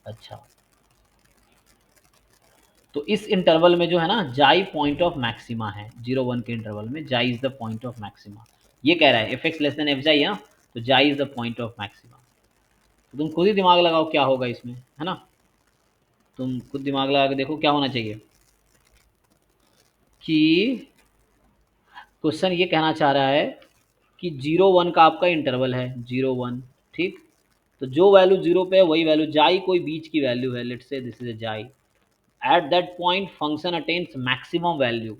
अच्छा, तो इस इंटरवल में जो है ना जाई पॉइंट ऑफ मैक्सिमा है, 0 1 के इंटरवल में जाई is the point of maxima. ये कह रहा है F X less than F जाई है ना, तो जाई is the point of maxima. तो तुम खुद ही दिमाग लगाओ क्या होगा इसमें, है ना, तुम खुद दिमाग लगा के देखो क्या होना चाहिए. कि क्वेश्चन ये कहना चाह रहा है कि 0 1 का आपका इंटरवल है, 0 1, ठीक, तो जो वैल्यू 0 पे है वही वैल्यू, जाई कोई बीच की वैल्यू है, let's say this is a xi, at that point function attains maximum value,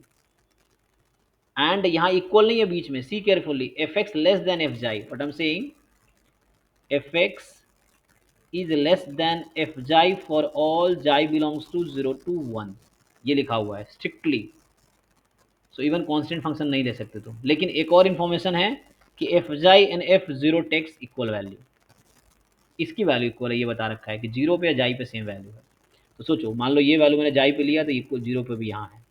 and यहाँ इक्वल नहीं है बीच में, see carefully, F X less than F xi, but I am saying F X is less than F xi for all xi belongs to 0 to 1, ये लिखा हुआ है strictly. So even constant function नहीं ले सकते तुम. लेकिन एक और इन्फॉर्मेशन है कि एफ जाई and F zero takes equal value, इसकी वैल्यू इक्वल है, ये बता रखा है कि 0 पे या जाई पे सेम वैल्यू है. तो सोचो, मान लो ये वैल्यू मैंने जाई पे लिया तो इक्वल 0 पे भी यहाँ है.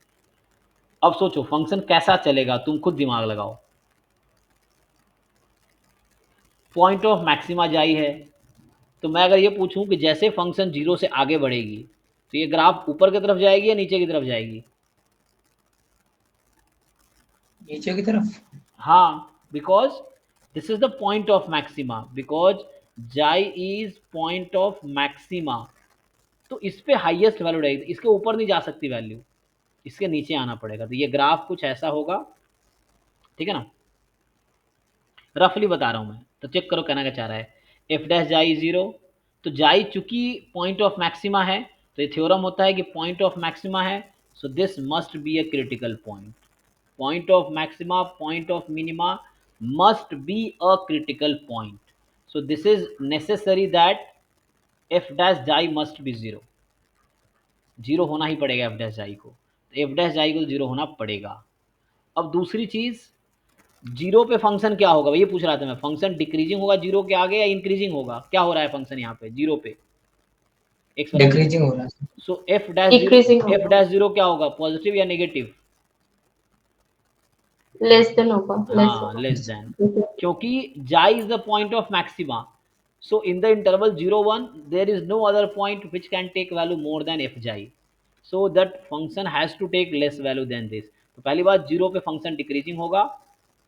अब सोचो फंक्शन कैसा चलेगा, तुम खुद दिमाग लगाओ. पॉइंट ऑफ मैक्सिमा जाई है, तो मैं अगर ये पूछूं कि जैसे फंक्शन 0 से आगे बढ़ेगी तो ये ग्राफ ऊपर की तरफ जाएगी या नीचे की तरफ जाएगी, नीचे की तरफ. हाँ, because this is the point of maxima, because xi is point of maxima, तो इस पे हाईएस्ट वैल्यू रहेगी, इसके ऊपर नहीं जा सकती वैल्यू, इसके नीचे आना पड़ेगा. तो ये ग्राफ कुछ ऐसा होगा, ठीक है ना, रफली बता रहा हूं मैं, तो चेक करो कहना क्या चाह रहा है. एफ डैश जाई 0, तो जाई चूंकि पॉइंट ऑफ मैक्सिमा है, तो ये थ्योरम होता है कि पॉइंट ऑफ मैक्सिमा है, so this must be a critical point. Point of maxima, point of minima must be a critical point. So this is necessary that f dash जाई must be 0. 0 होना ही पड़ेगा f dash जाई को, तो f dash जाई को 0 होना पड़ेगा. अब दूसरी चीज, 0 पे फंक्शन क्या होगा, ये पूछ रहा था मैं, फंक्शन डिक्रीजिंग होगा 0 के आगे या इंक्रीजिंग होगा, क्या हो रहा है फंक्शन यहाँ पे 0 पे, x डिक्रीजिंग हो रहा है. सो f dash Decreasing 0, f dash 0 क्या होगा, पॉजिटिव या नेगेटिव, लेस देन होगा, हाँ लेस देन, क्योंकि xi is the point of maxima. So in the interval 0 1 there is no other point which can take value more than F xi, so that function has to take less value than this. तो पहली बात 0 पे function decreasing होगा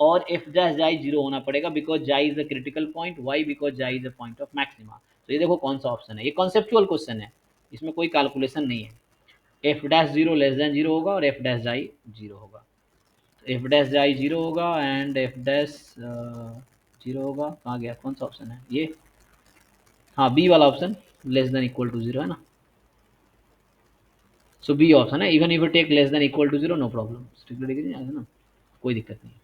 और F dash जाई 0 होना पड़ेगा, because xi is the critical point. Why, because xi is the point of maxima. तो ये देखो कौन सा ऑप्शन है, ये कॉन्सेप्चुअल क्वेश्चन है, इसमें कोई कैलकुलेशन नहीं है. एफ डैश 0 लेस देन 0 होगा और एफ डैश जाई 0 होगा. एफ डैश आई 0 होगा एंड एफ डैश 0 होगा। कहाँ गया, कौन सा ऑप्शन है ये? हाँ, बी वाला option, less than equal to 0 है ना। सो बी ऑप्शन है, even if you take less than equal to 0 no problem, strictly degree नहीं आएगा ना, कोई दिक्कत नहीं।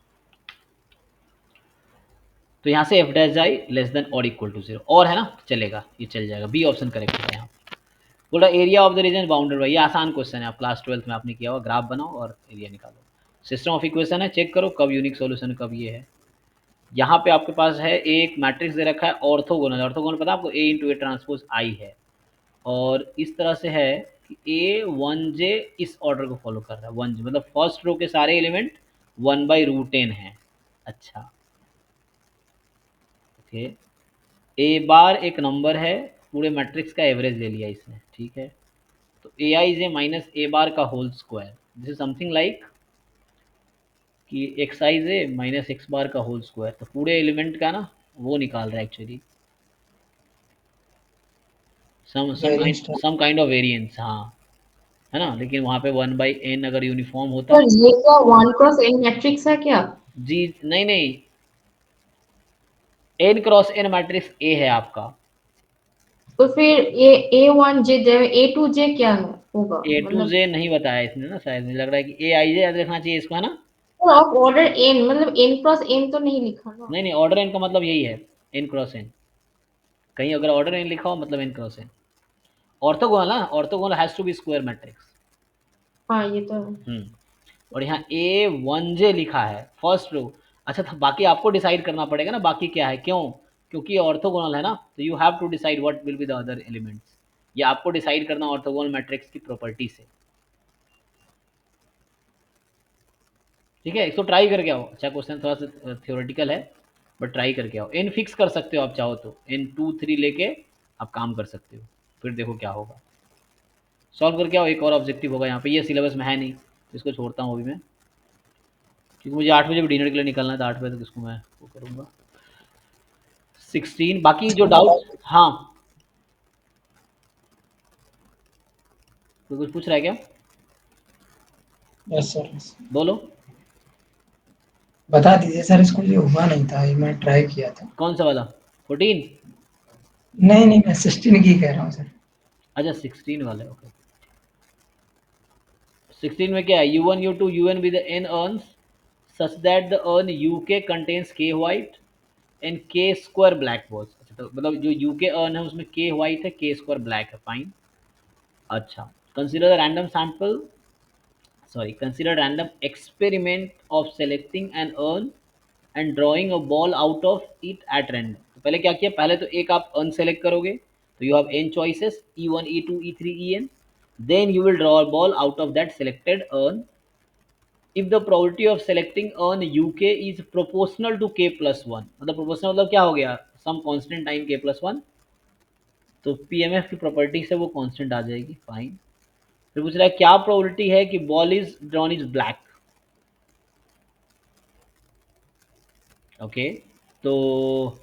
तो यहाँ से F dash I less than और इक्वल टू 0 और है ना, चलेगा, ये चल जाएगा। बी ऑप्शन करेक्ट है यहाँ। बोला area of the reason bounded by, ये आसान क्वेश्चन है, आप क्लास 12 में आपने किया हुआ, ग्राफ बनाओ और एरिया निकालो। सिस्टम ऑफ इक्वेशन है, चेक करो कब यूनिक सॉल्यूशन कब ये है। यहाँ पे आपके पास है एक मैट्रिक्स दे रखा है ऑर्थोगोनल, ऑर्थोगोनल पता है आपको, ए इंटू ए ट्रांसपोज आई है, और इस तरह से है कि ए 1j इस ऑर्डर को फॉलो कर रहा है, 1j मतलब फर्स्ट रो के सारे एलिमेंट 1/√n है। अच्छा ओके, ए बार एक नंबर है, पूरे मैट्रिक्स का एवरेज ले लिया इसने, ठीक है। तो ए आई जे माइनस ए बार का whole square, this is something like कि X I J minus X bar का होल स्क्वायर, तो पूरे एलिमेंट का ना वो निकाल रहा है actually, some kind of variance, हाँ है ना। लेकिन वहाँ पे 1/n अगर यूनिफॉर्म होता, सर ये क्या 1x n मैट्रिक्स है क्या? जी नहीं नहीं, n×n मैट्रिक्स ए है आपका। तो फिर a1j a2j क्या है होगा ए टू मतलब? जे नहीं बताया इसने ना, शायद मुझे लग रहा है कि ए आई जे याद रखना चाहिए इसको, है ना। ऑफ ऑर्डर n मतलब n×n तो नहीं लिखा ना? नहीं नहीं, ऑर्डर एन का मतलब यही है, n×n। कहीं अगर ऑर्डर एन लिखा हो मतलब n×n। ऑर्थोगोनल ना, orthogonal has to be square matrix. हाँ ये तो है। और यहाँ A1j लिखा है फर्स्ट रो। अच्छा, तो बाकी आपको डिसाइड करना पड़ेगा ना, बाकी क्या है, क्यों? क्योंकि ऑर्थोगोनल है ना, तो you have to decide what will be the other elements. ये आपको डिसाइड करना ऑर्थोगोनल मैट्रिक्स की प्रॉपर्टी से, ठीक है। इसको ट्राई करके आओ, अच्छा क्वेश्चन थोड़ा सा थ्योरेटिकल है बट ट्राई करके आओ। एन फिक्स कर सकते हो आप चाहो तो, n 2 3 लेके आप काम कर सकते हो, फिर देखो क्या होगा। सॉल्व करके आओ, एक और ऑब्जेक्टिव होगा यहाँ पे, ये सिलेबस में है नहीं तो इसको छोड़ता हूँ अभी मैं, क्योंकि मुझे 8 बजे भी डिनर के लिए निकलना है, तो 8 बजे तक इसको मैं वो करूँगा। 16 बाकी जो डाउट, हाँ कोई कुछ पूछ रहा है क्या? Yes sir. बोलो। बता दीजिए सर, इसको ये हुआ नहीं था, ये मैं ट्राई किया था। कौन सा वाला? 14? नहीं नहीं, मैं 16 की कह रहा हूँ सर। अच्छा 16 वाला है, ओके। 16 में क्या है, u1 u2 un with the n urns such that the urn uk contains k white and k square black balls। अच्छा, तो मतलब जो uk urn है उसमें k white है, k square black है, फाइन। अच्छा, consider the random sample, sorry, consider random experiment of selecting an urn and drawing a ball out of it at random. तो पहले क्या किया, पहले तो एक आप अर्न सेलेक्ट करोगे, तो you have N choices E1 E2 E3 En, then you will draw a ball out of that selected urn. If the probability of selecting urn uk is proportional to k+1, मतलब proportional मतलब क्या हो गया, some constant time k+1, तो PMF की property से वो constant आ जाएगी, फाइन। फिर पूछ रहा है क्या प्रोबेबिलिटी है कि ball is drawn is black, okay. तो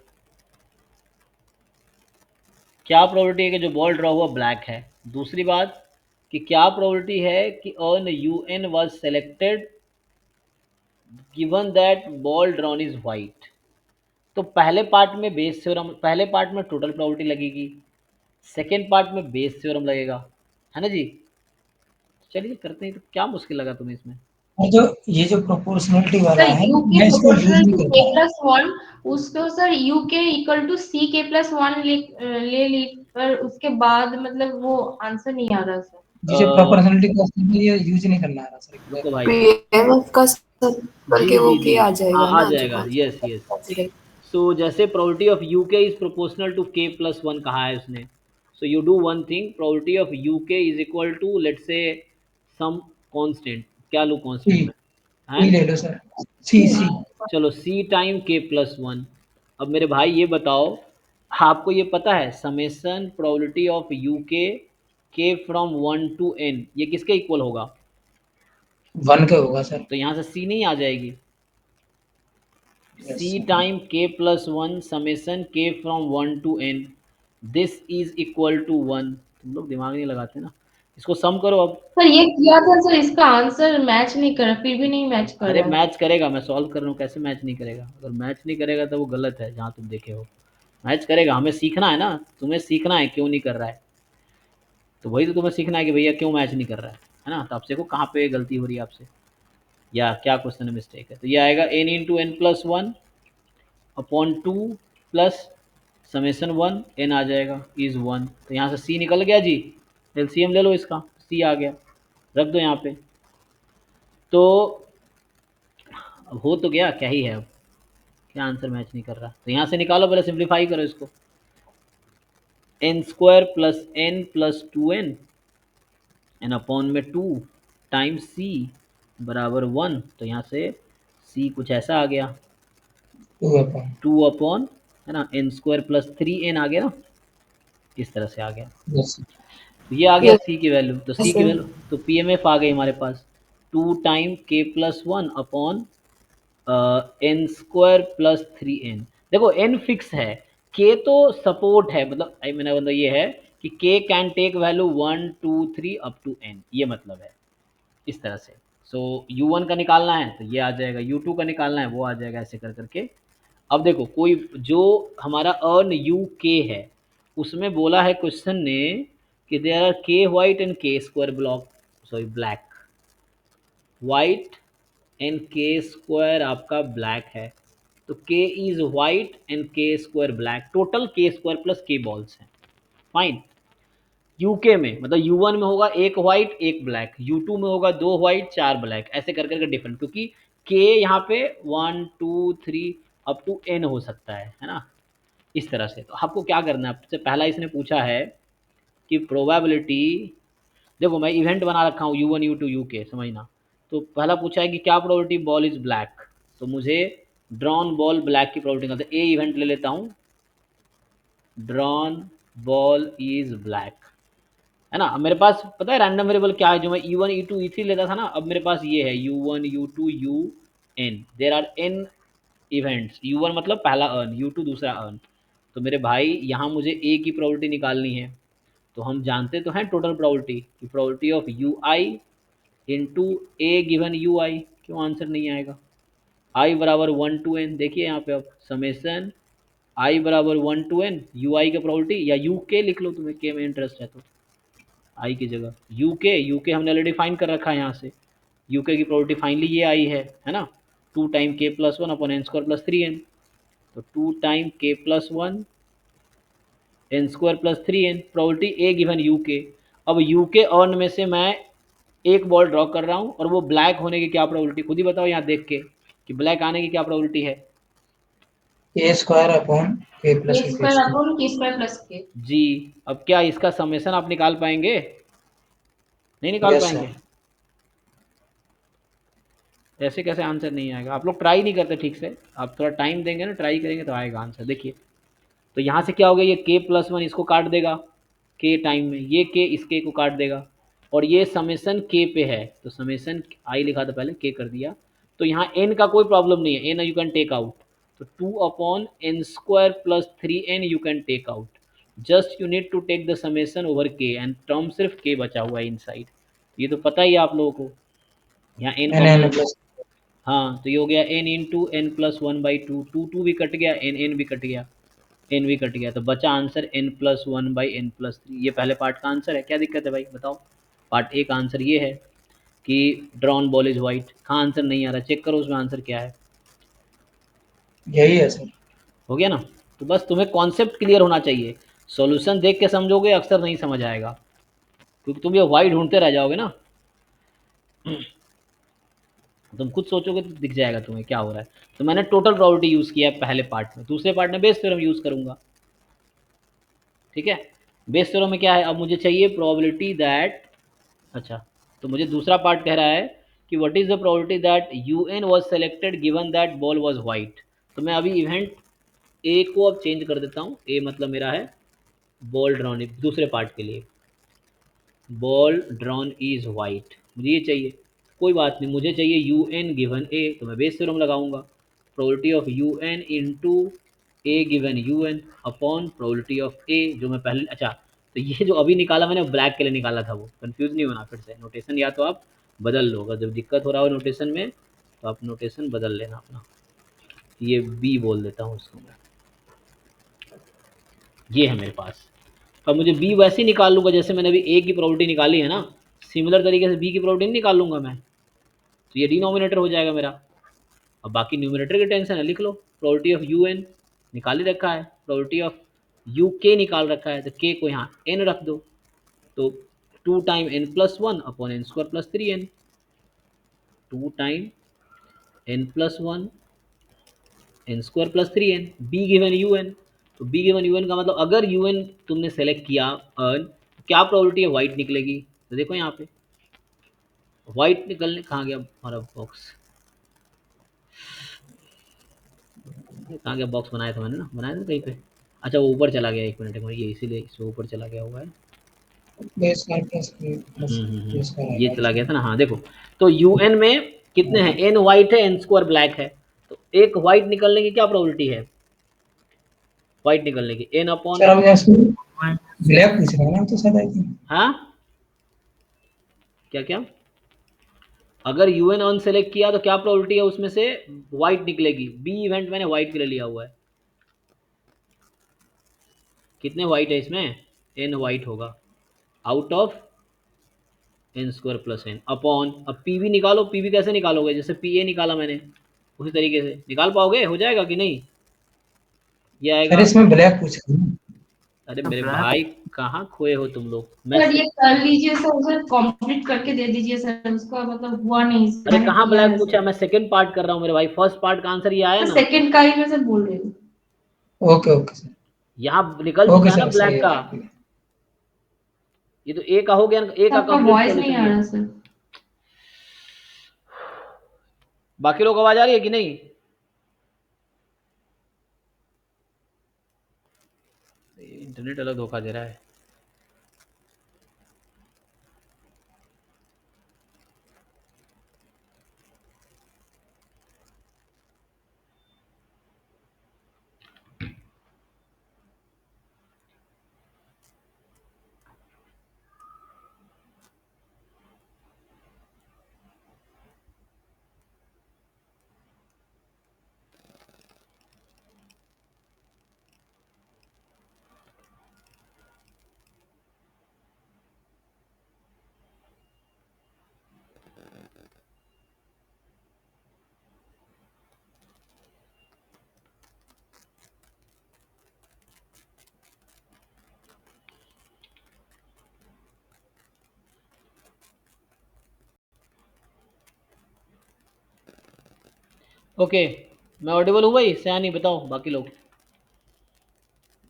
क्या प्रोबेबिलिटी है कि जो बॉल ड्रॉ हुआ ब्लैक है। दूसरी बात कि क्या प्रोबेबिलिटी है कि earn UN was selected given that ball drawn is white. तो पहले पार्ट में बेस थ्योरम, पहले पार्ट में टोटल प्रोबेबिलिटी लगेगी, सेकेंड पार्ट में बेस थ्योरम लगेगा, है ना जी। चलिए करते हैं, तो क्या मुश्किल लगा तुम्हें इसमें? और जो ये जो प्रोपोर्शनलिटी वाला सर है, u के मैं इसको यूज प्रोपोर्शनल नहीं टू करता। k+1, उसको सर u के इक्वल टू c k+1 ले ली, पर उसके बाद मतलब वो आंसर नहीं आ रहा सर। जिसे प्रोपोर्शनलिटी क्वेश्चन में ये यूज नहीं करना है सर। रुको भाई, पीएमएफ का सब जी करके वो जी के जी, आ जाएगा आ ना जो जाएगा, यस यस। सो जैसे probability of uk is proportional to k+1 कहा है उसने, so you do one thing, probability of uk is equal to let's say some constant, क्या लूँ कांस्टेंट सी में, सी हैं? ले लो सर, सी। चलो c टाइम k+1। अब मेरे भाई ये बताओ, आपको ये पता है summation probability of uk k from 1 to n ये किसके इक्वल होगा? 1 के होगा सर। तो यहाँ से c नहीं आ जाएगी, yes c sir. Time k+1 summation k from 1 to n, this is equal to 1। तुम लोग दिमाग नहीं लगाते ना, इसको सम करो अब। सर ये किया था सर, इसका आंसर मैच नहीं कर रहा, फिर भी नहीं मैच कर अरे रहा। मैच करेगा, मैं सॉल्व कर रहा हूँ, कैसे मैच नहीं करेगा? अगर मैच नहीं करेगा तो वो गलत है जहाँ तुम देखे हो। मैच करेगा, हमें सीखना है ना, तुम्हें सीखना है क्यों नहीं कर रहा है, तो वही तो तुम्हें सीखना है कि भैया क्यों मैच नहीं कर रहा है ना। तो आपसे को कहाँ पे गलती हो रही है आपसे, या क्या क्वेश्चन मिस्टेक है। तो ये आएगा n into N plus one upon two plus summation one N आ जाएगा इज वन। तो यहाँ से c निकल गया जी, एलसीएम ले लो इसका, c आ गया, रख दो यहाँ पे। तो अब हो तो गया, क्या ही है अब, क्या आंसर मैच नहीं कर रहा। तो यहाँ से निकालो, पहले सिंप्लीफाई करो इसको, N square plus N plus two N upon में टू टाइम्स सी बराबर वन। तो यहाँ से सी कुछ ऐसा आ गया, 2/, टू अपॉन है ना N square plus three N आ गया ना, इस तरह से आ गया। yes sir. तो ये आ गया Yes, सी की वैल्यू, तो सी की sir. वैल्यू तो पी एम एफ आ गई हमारे पास, two time K plus one upon N square plus three N. देखो एन फिक्स है, के तो सपोर्ट है, मतलब मेरा मतलब ये है कि K can take value one two three up to N, ये मतलब है इस तरह से। सो u1 का निकालना है तो ये आ जाएगा, u2 का निकालना है वो आ जाएगा, ऐसे कर करके। अब देखो कोई जो हमारा अर्न यू के है, उसमें बोला है क्वेश्चन ने कि देयर आर के वाइट एंड के square block, sorry black, white and के स्क्वायर आपका ब्लैक है। तो के इज वाइट एंड के स्क्वायर ब्लैक, टोटल के स्क्वायर प्लस के बॉल्स हैं, फाइन। यूके में मतलब U1 में होगा एक वाइट एक ब्लैक, U2 में होगा दो वाइट चार ब्लैक, ऐसे कर करके डिफरेंट, क्योंकि के यहाँ पे one two three up to N हो सकता है ना, इस तरह से। तो आपको क्या करना है, आपसे पहला इसने पूछा है कि प्रोबेबिलिटी, देखो मैं इवेंट बना रखा हूँ U1 U2 UK, समझना। तो पहला पूछा है कि क्या प्रोबेबिलिटी बॉल इज ब्लैक, तो मुझे ड्रॉन बॉल ब्लैक की प्रोबेबिलिटी निकालते, ए इवेंट ले लेता हूँ, ड्रॉन बॉल इज ब्लैक, है ना। अब मेरे पास पता है रैंडम वेरिएबल क्या है, जो मैं E1 E2 E3 लेता था ना, अब मेरे पास ये है U1 U2 UN, there are n events, U1 मतलब पहला अर्न, U2 दूसरा अर्न। तो मेरे भाई यहाँ मुझे ए की प्रोबेबिलिटी निकालनी है, तो हम जानते तो हैं टोटल प्रोबेबिलिटी की, probability of UI into A given UI, क्यों आंसर नहीं आएगा। आई बराबर वन टू एन, देखिए यहाँ पे अब समेसन आई बराबर वन टू एन UI का प्रोबेबिलिटी, या यू के लिख लो, तुम्हें के में इंटरेस्ट है तो आई की जगह यूके हमने ऑलरेडी फाइन कर रखा है यहाँ से, यूके की प्रोबेबिलिटी फाइनली ये आई है ना, two time K plus one upon N square plus three N. तो two time K plus one N square plus three N, probability A given UK. अब यूके अर्न में से मैं एक बॉल ड्रॉ कर रहा हूँ, और वो ब्लैक होने की क्या प्रोबेबिलिटी, खुद ही बताओ यहाँ देख के कि ब्लैक आने की क्या प्रोबेबिलिटी है। a square upon k plus के k स्क्वायर square. अपॉन के स्क्वायर प्लस के। जी, अब क्या इसका समेसन आप निकाल पाएंगे, नहीं निकाल Yes पाएंगे, sir. ऐसे कैसे आंसर नहीं आएगा, आप लोग ट्राई नहीं करते ठीक से, आप थोड़ा टाइम देंगे ना, ट्राई करेंगे तो आएगा आंसर। देखिए तो यहाँ से क्या हो गया, ये के प्लस वन इसको काट देगा के टाइम में, ये के इस के को काट देगा, और ये समेसन के पे है, तो समेसन आई लिखा था पहले, के कर दिया। तो यहाँ एन का कोई प्रॉब्लम नहीं है, N you can take out, तो two upon N square plus three N you can take out, just you need to take the summation over K, and term सिर्फ के बचा हुआ है इन साइड, ये तो पता ही है आप लोगों को, यहाँ N n common. n plus. हाँ तो ये हो गया N into N plus one by two, two two भी कट गया, एन एन भी कट गया, एन भी कट गया, तो बचा answer N plus one by N plus three. ये पहले पार्ट का आंसर है, क्या दिक्कत है भाई बताओ। पार्ट ए का आंसर ये है कि ड्रॉन बॉल इज वाइट, कहाँ आंसर नहीं आ रहा, चेक करो उसमें आंसर क्या है। यही है सर. हो गया ना, तो बस तुम्हें कॉन्सेप्ट क्लियर होना चाहिए, सॉल्यूशन देख के समझोगे अक्सर नहीं समझ आएगा, क्योंकि तुम ये वाइट ढूंढते रह जाओगे ना, तुम खुद सोचोगे तो दिख जाएगा तुम्हें क्या हो रहा है। तो मैंने टोटल प्रोबेबिलिटी यूज़ किया है पहले पार्ट में, दूसरे पार्ट में बेस थ्योरम यूज़ करूंगा, ठीक है। बेस थ्योरम में क्या है, अब मुझे चाहिए प्रोबेबिलिटी दैट, अच्छा तो मुझे दूसरा पार्ट कह रहा है कि what is the probability that U N was selected given that ball was white. तो मैं अभी इवेंट ए को अब चेंज कर देता हूँ, ए मतलब मेरा है बॉल ड्रॉन, दूसरे पार्ट के लिए बॉल ड्रॉन इज वाइट, मुझे ये चाहिए, कोई बात नहीं, मुझे चाहिए यू एन गिवन ए, तो मैं बेस थ्योरम लगाऊंगा, probability of U N into A given U N upon probability of A, जो मैं पहले, अच्छा तो ये जो अभी निकाला मैंने ब्लैक के लिए निकाला था, वो कंफ्यूज नहीं होना फिर से। नोटेशन या तो आप बदल लो, अगर जब दिक्कत हो रहा हो नोटेशन में तो आप नोटेशन बदल लेना अपना। ये बी बोल देता हूँ उसको मैं, ये है मेरे पास। अब मुझे बी वैसे ही निकाल लूँगा जैसे मैंने अभी ए की प्रॉपर्टी निकाली है ना, सिमिलर तरीके से बी की प्रॉपर्टी नहीं निकाल लूँगा मैं, तो ये डिनोमिनेटर हो जाएगा मेरा। अब बाकी न्यूमिनेटर की टेंशन है, लिख लो प्रॉपर्टी ऑफ यू एन निकाल ही रखा है, प्रॉपर्टी ऑफ यू के निकाल रखा है, तो के को यहाँ एन रख दो, तो 2 time N plus one upon N square plus 3n, 2 time N plus one N square plus 3n, B given U N. तो बी गिवन यू एन का मतलब अगर यू एन तुमने सेलेक्ट किया अर्न, तो क्या प्रॉपर्टी है, वाइट निकलेगी। तो देखो यहाँ पे वाइट निकलने, कहाँ गया हमारा बॉक्स, कहाँ गया बॉक्स, बनाया था मैंने ना, बनाया था कहीं पे, अच्छा वो ऊपर चला गया, 1 मिनट में, ये इसीलिए इसमें ऊपर चला गया हुआ है। ये चला गया था ना, हाँ देखो, तो यू एन में कितने हैं, एन वाइट है एन स्क्वायर ब्लैक है, तो एक वाइट निकलने की क्या प्रोबेबिलिटी है, वाइट निकलने की एन अपॉन, सर अब ब्लैक पूछ रहे हैं ना, तो शायद आई थिंक हाँ क्या क्या, अगर यू एन ऑन सेलेक्ट किया तो क्या प्रोबेबिलिटी है उसमें से वाइट निकलेगी, बी इवेंट मैंने वाइट के लिए लिया हुआ है, कितने वाइट है इसमें, एन वाइट होगा out of N square plus N upon, अब पी वी निकालो, पी वी कैसे निकालोगे, जैसे पी ए निकाला मैंने उसी तरीके से निकाल पाओगे, हो जाएगा कि नहीं, ये सर आएगा। इसमें ब्लैक पूछ रहे हैं। अरे मेरे भाई कहाँ खोए हो तुम लोग, सर ये कर लीजिए सर, उसे कंप्लीट करके दे दीजिए सर, उसका मतलब हुआ नहीं, अरे मैंने कहाँ किया ब्लैक है पूछा, सर। मैं सेकंड पार्ट कर रहा हूँ मेरे भाई, फर्स्ट पार्ट का आंसर ये आया तो ना, सेकंड का ही मैं सर बोल रही हूँ। ओके ओके सर, यहाँ निकल ओके चुका है ना सर सही ब्लैक का, है। ये तो ए का हो गया, ए का आपका कंप्लीट वॉइस नहीं सॉल्यूशन आ ये, रहा सर। बाकी लोग आवाज आ रही है कि नहीं, इंटरनेट अलग धोखा दे रहा है। ओके, मैं ऑडिबल हूँ भाई, सयानी बताओ बाकी लोग,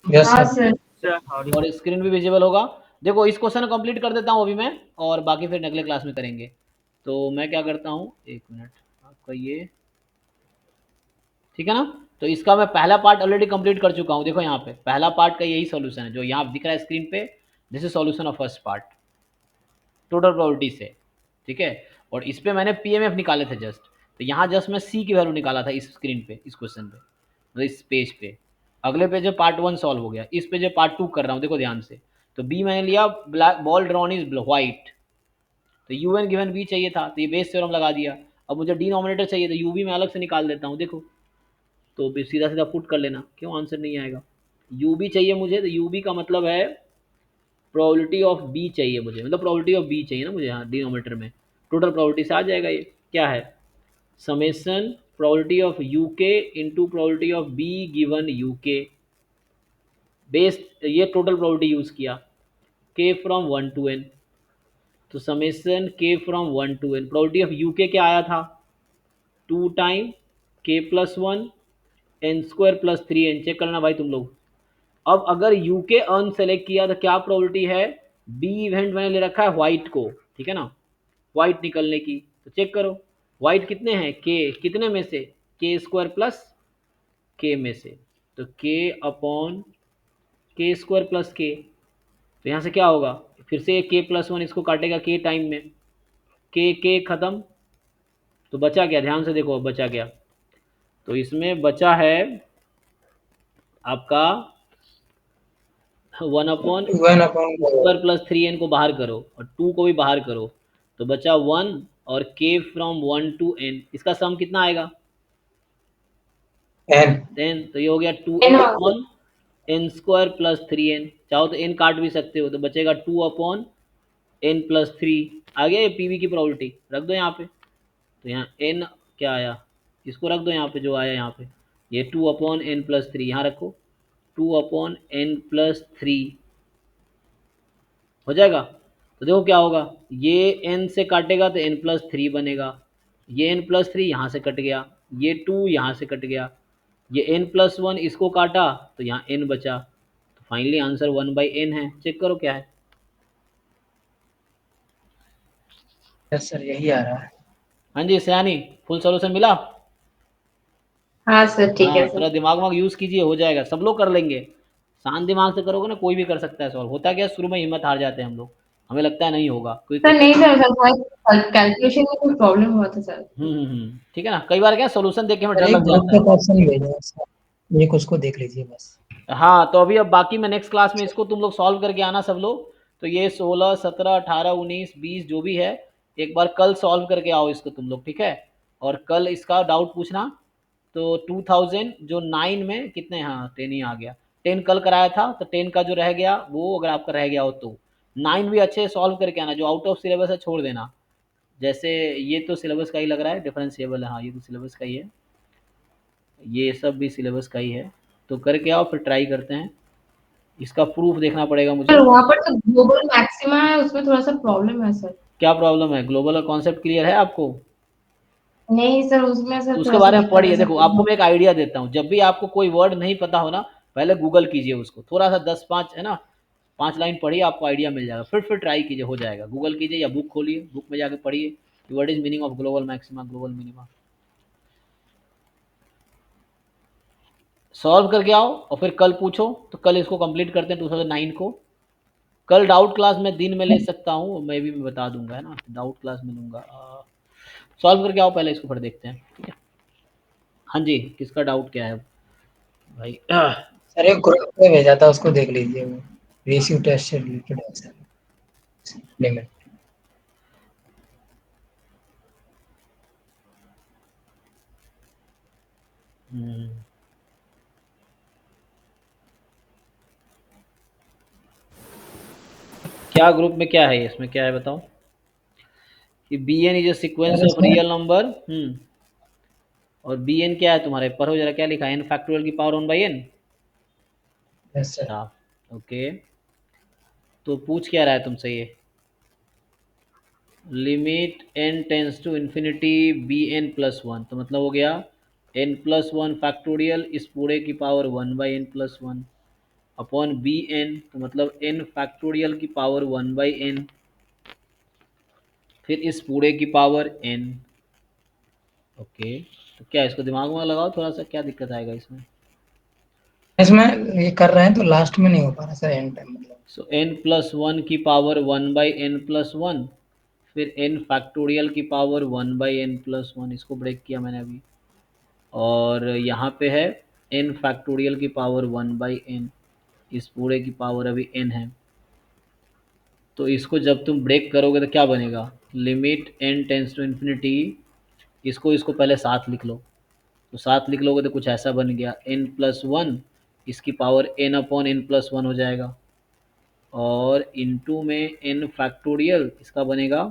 यस हाँ सर। सर। और स्क्रीन भी विजिबल होगा। देखो इस क्वेश्चन को कंप्लीट कर देता हूँ अभी मैं, और बाकी फिर अगले क्लास में करेंगे। तो मैं क्या करता हूँ, 1 मिनट, आपका ये ठीक है ना, तो इसका मैं पहला पार्ट ऑलरेडी कंप्लीट कर चुका हूँ, देखो यहाँ पे पहला पार्ट का यही सॉल्यूशन है जो यहाँ दिख रहा है स्क्रीन पे, this is solution of first part total probability से, ठीक है। और इस पे मैंने पीएमएफ निकाले थे जस्ट, तो यहाँ जस्ट मैं सी की वैल्यू निकाला था इस स्क्रीन पे, इस क्वेश्चन पे, मतलब इस पेज पे। अगले पेज पे पार्ट 1 सॉल्व हो गया, इस पे जो पार्ट 2 कर रहा हूँ, देखो ध्यान से, तो बी मैंने लिया, black ball drawn is white, तो यू एन गिवन बी चाहिए था, तो ये बेस थ्योरम लगा दिया। अब मुझे डिनोमिनेटर चाहिए, तो यू बी मैं अलग से निकाल देता हूँ, देखो तो सीधा सीधा पुट कर लेना, क्यों आंसर नहीं आएगा, यू बी चाहिए मुझे, तो यू बी का मतलब है प्रोबेबिलिटी ऑफ बी चाहिए मुझे, मतलब प्रोबेबिलिटी ऑफ बी चाहिए ना मुझे, हाँ डिनोमीटर में टोटल प्रोबेबिलिटी से आ जाएगा, ये क्या है, summation probability of U K into probability of B given U K, Bayes ये टोटल प्रोबेबिलिटी यूज़ किया, के फ्रॉम 1 to n, तो summation K from 1 to n, probability of U K क्या आया था, 2 time K plus one N square plus 3n, check करना भाई तुम लोग। अब अगर यू के अर्न सेलेक्ट किया तो क्या प्रोबेबिलिटी है, बी इवेंट मैंने ले रखा है व्हाइट को, ठीक है ना, व्हाइट निकलने की, तो चेक करो व्हाइट कितने हैं, के कितने में से, के स्क्वायर प्लस के में से, तो के अपॉन के स्क्वायर प्लस के, तो यहाँ से क्या होगा, फिर से के प्लस वन इसको काटेगा के टाइम में, के खत्म, तो बचा क्या, ध्यान से देखो बचा क्या, तो इसमें बचा है आपका 1 upon 1 upon square plus 3n को बाहर करो और 2 को भी बाहर करो, तो बचा 1 और k फ्रॉम 1 to n, इसका सम कितना आएगा? n 10। तो ये हो गया 2n n upon n square plus 3n। चाहो तो n काट भी सकते हो, तो बचेगा 2 अपॉन n प्लस 3। आ गया ये पीवी की प्रॉपर्टी, रख दो यहाँ पे। तो यहाँ n क्या आया, इसको रख दो यहाँ पे जो आया यहाँ पे, ये 2 अपॉन n प्लस 3 यहाँ रखो, 2 अपॉन n प्लस 3 हो जाएगा। तो देखो क्या होगा, ये n से काटेगा तो n प्लस 3 बनेगा, ये n प्लस 3 यहाँ से कट गया, ये 2 यहाँ से कट गया, ये n प्लस 1 इसको काटा तो यहाँ n बचा। तो फाइनली आंसर 1/n है। चेक करो क्या है। यस सर, यही आ रहा है। हाँ जी सयानी, फुल सोल्यूशन मिला? हाँ सर, ठीक है हाँ, सर। थोड़ा दिमाग वाग यूज़ कीजिए, हो जाएगा, सब लोग कर लेंगे। शांत दिमाग से करोगे ना, कोई भी कर सकता है सॉल्व। होता क्या है, शुरू में हिम्मत हार जाते हैं हम लोग, हमें लगता है नहीं होगा कोई सर कोई। नहीं सर, कैलकुलेशन में कोई प्रॉब्लम हुआ था सर। ठीक है ना, कई बार क्या सोल्यूशन देख के हमें सर डर एक लग ग्रुप जाता का है। क्वेश्चन भेजा है सर, एक उसको देख लीजिए बस। हाँ, तो अभी अब बाकी मैं नेक्स्ट क्लास में इसको तुम लोग सॉल्व करके आना सब लोग। तो ये 16 17 18 19 20 जो भी है, एक बार कल सॉल्व करके आओ इसको तुम लोग, ठीक है? और कल इसका डाउट पूछना। तो 2000 जो 9 में कितने, हाँ 10 ही आ गया, 10 कल कराया था, तो 10 का जो रह गया वो अगर आपका रह गया हो तो 9 भी अच्छे से सॉल्व करके आना, जो आउट ऑफ सिलेबस है छोड़ देना। जैसे ये तो सिलेबस का ही लग रहा है, डिफरेंशिएबल है, हाँ ये तो सिलेबस का ही है, ये सब भी सिलेबस का ही है। तो करके आओ, फिर ट्राई करते हैं। इसका प्रूफ देखना पड़ेगा सर मुझे। वहाँ पर तो ग्लोबल मैक्सिमा है, उसमें थोड़ा सा प्रॉब्लम है सर। क्या प्रॉब्लम है, ग्लोबल का कॉन्सेप्ट क्लियर है आपको? नहीं सर, उसमें तो सर उसके थोड़ा सा बारे में दिक्कत है पढ़िए। देखो आपको सर। मैं एक आइडिया देता हूँ, जब भी आपको कोई वर्ड नहीं पता हो ना, पहले गूगल कीजिए उसको, थोड़ा सा 10-5 है ना, 5 लाइन पढ़िए, आपको आइडिया मिल जाएगा। फिर ट्राई कीजिए, हो जाएगा। गूगल कीजिए या बुक खोलिए, बुक में जाके पढ़िए, what is meaning of global maxima, global minima. Solve करके आओ और फिर कल पूछो, तो कल इसको कंप्लीट करते हैं 2009 को। कल डाउट क्लास में दिन में ले सकता हूँ, मैं बता दूंगा, है ना, डाउट क्लास में लूंगा। सॉल्व करके आओ पहले इसको, फिर देखते हैं, ठीक है? हाँ जी, किसका डाउट क्या है भाई? सर एक ग्रुप में भेजा था, उसको देख लीजिए, वो रेशियो टेस्ट से रिलेटेड है सर, लिमिट। हम्म, क्या ग्रुप में क्या है, इसमें क्या है बताओ? कि B N is a sequence sir of इसमें रियल नंबर। और बी एन क्या है तुम्हारे, पढ़ो जरा क्या लिखा है, एन फैक्टोरियल की पावर 1/n। यस सर, अच्छा, ओके। तो पूछ क्या रहा है तुमसे ये, limit n tends to infinity B N plus 1, तो मतलब हो गया n प्लस 1 फैक्टोरियल इस पूरे की power 1/n plus 1 upon B N, तो मतलब n फैक्टोरियल की पावर 1/n, फिर इस पूरे की पावर n। ओके, तो क्या इसको दिमाग में लगाओ थोड़ा सा, क्या दिक्कत आएगा इसमें? इसमें ये कर रहे हैं तो लास्ट में नहीं हो पा रहा सर, एंड टाइम मतलब। सो n प्लस 1 की पावर 1/n प्लस 1, फिर n फैक्टोरियल की पावर 1/n प्लस 1, इसको ब्रेक किया मैंने अभी। और यहाँ पे है n फैक्टोरियल की पावर 1/n, इस पूरे की पावर अभी n है। तो इसको जब तुम ब्रेक करोगे तो क्या बनेगा, limit n tends to infinity, इसको इसको पहले साथ लिख लो, तो साथ लिख लोगे तो कुछ ऐसा बन गया, n प्लस 1 इसकी power n upon n plus 1 हो जाएगा, और इनटू में n फैक्टोरियल इसका बनेगा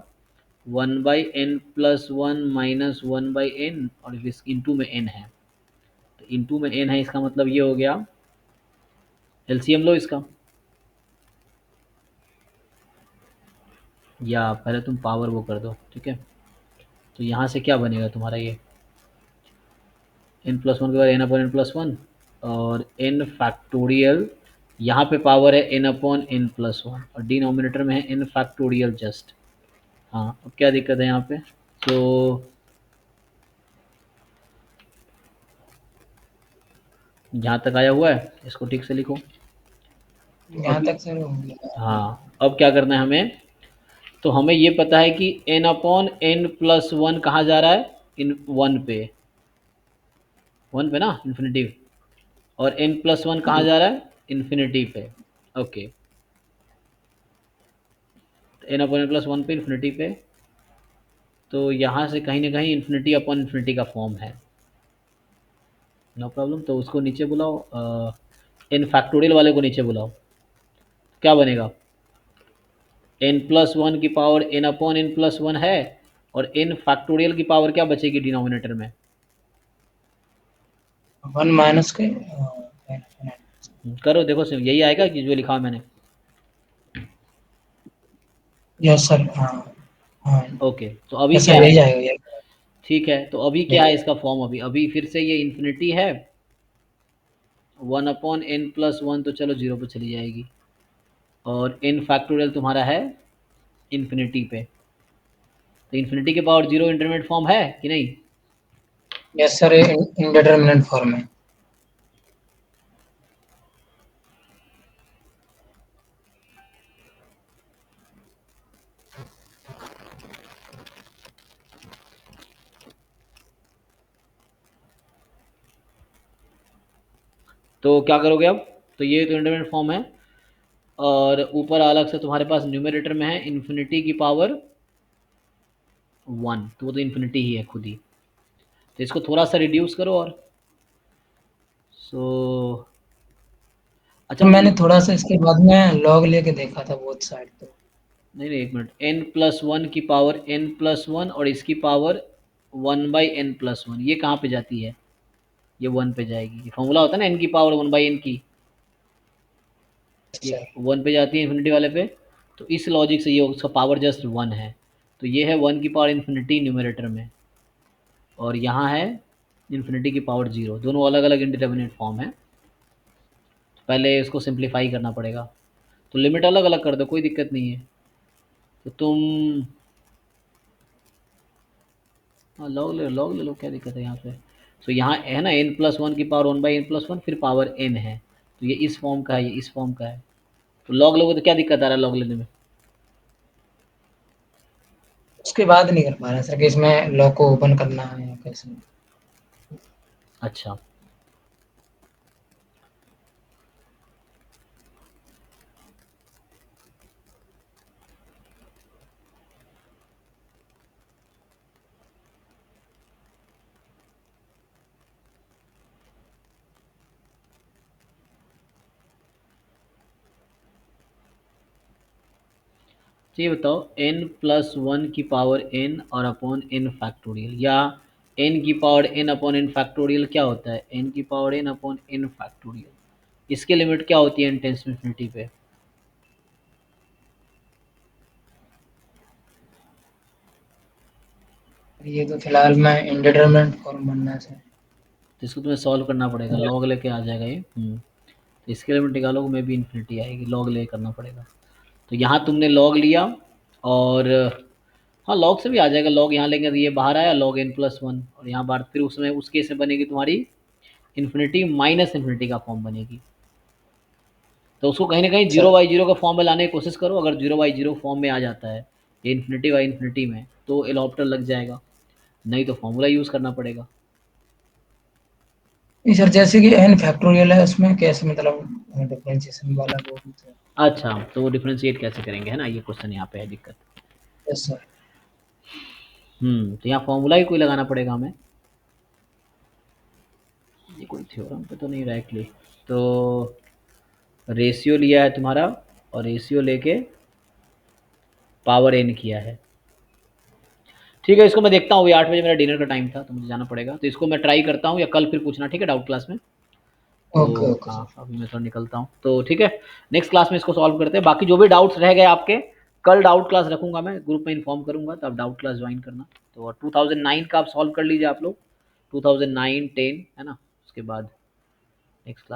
1/n प्लस 1 माइनस 1/n, और इस इंटू में n है, तो इंटू में n है, इसका मतलब ये हो गया, एलसीएम लो इसका, या पहले तुम पावर वो कर दो, ठीक है? तो यहाँ से क्या बनेगा तुम्हारा ये, n प्लस 1 के बाद n अपॉन n प्लस 1, और n फैक्टोरियल, यहाँ पे पावर है n अपॉन n प्लस 1, और डिनोमिनेटर में है n फैक्टोरियल जस्ट। हाँ, अब क्या दिक्कत है यहाँ पे? तो जहाँ तक आया हुआ है इसको ठीक से लिखो। यहाँ तक सर हो गया। हाँ, अब क्या करना है हमें, तो हमें ये पता है कि n अपॉन n प्लस 1 कहाँ जा रहा है, इन 1 पे, 1 पे ना, इन्फिनिटी, और n प्लस 1 कहाँ जा रहा है, इन्फिनिटी पे। Okay, N upon N plus one पे इन्फिनिटी पे, तो यहाँ से कहीं ना कहीं इन्फिनिटी अपॉन इन्फिनिटी का फॉर्म है, नो प्रॉब्लम। तो उसको नीचे बुलाओ, एन फैक्टोरियल वाले को नीचे बुलाओ, क्या बनेगा, एन प्लस वन की power N upon N plus one है, और एन फैक्टोरियल की पावर क्या बचेगी डिनोमिनेटर में, 1 माइनस के करो देखो सिर्फ यही आएगा कि जो लिखा है मैंने। यस सर, हाँ हाँ, ओके, तो अभी यस क्या सर, है, यही जाएगा ये। ठीक है, तो अभी क्या है इसका फॉर्म, अभी फिर से ये इन्फिनिटी है, 1 अपॉन एन प्लस वन, तो चलो 0 पे चली जाएगी, और एन फैक्टोरियल तुम्हारा है इन्फिनिटी पे, तो इन्फिनिटी के पावर 0 इंटरमीडिएट फॉर्म है कि नहीं। यस सर, इंडिटरमिनेट फॉर्म है। तो क्या करोगे अब, तो ये तो इंटरमीडिएट फॉर्म है, और ऊपर अलग से तुम्हारे पास न्यूमरेटर में है इन्फिनिटी की पावर 1, तो वो तो इन्फिनिटी ही है खुद ही, तो इसको थोड़ा सा रिड्यूस करो, और सो अच्छा तो मैंने थोड़ा सा इसके बाद में लॉग लेके देखा था बोथ साइड, तो नहीं नहीं, एक मिनट, एन प्लस वन की पावर एन प्लस वन और इसकी पावर 1/n+1, ये कहाँ पे जाती है, ये 1 पे जाएगी, ये फॉर्मूला होता है ना, एन की पावर 1/n की, ये सर 1 पे जाती है इन्फिनिटी वाले पे, तो इस लॉजिक से ये उसका पावर जस्ट 1 है, तो ये है 1 की पावर इन्फिनिटी न्यूमरेटर में, और यहाँ है इन्फिनिटी की पावर 0, दोनों अलग अलग इंडिटरमिनेट फॉर्म है, तो पहले इसको सिंप्लीफाई करना पड़ेगा, तो लिमिट अलग अलग कर दो, कोई दिक्कत नहीं है, तो तुम हाँ लॉग ले लो, क्या दिक्कत है यहाँ पे, तो यहाँ है ना n प्लस वन की पावर 1/n+1, फिर पावर n है, तो ये इस फॉर्म का है, ये इस फॉर्म का है, तो लॉग लोगे तो क्या दिक्कत आ रहा है लॉग लेने में, उसके बाद नहीं कर पा रहे सर कि इसमें लॉग को ओपन करना है या कैसे। अच्छा तो ये बताओ, n प्लस वन की पावर n और अपॉन n फैक्टोरियल, या n की power n upon n factorial क्या होता है, n की power n upon n factorial, इसके लिमिट क्या होती है n टेंस इन्फिनिटी पे, ये तो फिलहाल मैं इंडिटरमिनेट फॉर्म बनना है। तो इसको तुम्हें सॉल्व करना पड़ेगा, लॉग लेके आ जाएगा ये, तो इसके लिमिट निकालोगे में भी इन्फिनिटी आएगी, लॉग ले करना पड़ेगा, तो यहाँ तुमने लॉग लिया, और हाँ लॉग से भी आ जाएगा, लॉग यहाँ लेंगे तो ये बाहर आया log n+1, और यहाँ बाहर फिर उसमें उस केस में बनेगी तुम्हारी इन्फिनिटी माइनस इन्फिनिटी का फॉर्म बनेगी, तो उसको कहीं ना कहीं 0/0 का फॉर्म में लाने की कोशिश करो, अगर 0/0 फॉर्म में आ जाता है ये इन्फिनिटी बाई इन्फिनिटी में, तो एल ऑप्टर लग जाएगा, नहीं तो फॉर्मूला यूज़ करना पड़ेगा। नहीं सर, जैसे कि n फैक्टोरियल है उसमें कैसे मतलब डिफरेंशिएशन वाला वो भी तो। अच्छा, तो वो डिफ्रेंशिएट कैसे करेंगे, है ना, ये क्वेश्चन यहाँ पे है दिक्कत, यस सर। तो यहाँ फॉर्मूला ही कोई लगाना पड़ेगा हमें, ये कोई थ्योरम पे तो नहीं डायरेक्टली, तो रेशियो लिया है तुम्हारा, और रेशियो लेके पावर n किया है, ठीक है, इसको मैं देखता हूँ, 8 बजे मेरा डिनर का टाइम था तो मुझे जाना पड़ेगा, तो इसको मैं ट्राई करता हूँ, या कल फिर पूछना, ठीक है, डाउट क्लास में, ओके तो ओके हाँ सर। अभी मैं थोड़ा निकलता हूँ, तो ठीक है, नेक्स्ट क्लास में इसको सॉल्व करते हैं, बाकी जो भी डाउट्स रह गए आपके, कल डाउट क्लास रखूंगा, मैं ग्रुप में इन्फॉर्म करूंगा, तो आप डाउट क्लास ज्वाइन करना, तो 2009 का आप सॉल्व कर लीजिए आप लोग, 2009, 10 है ना, उसके बाद नेक्स्ट क्लास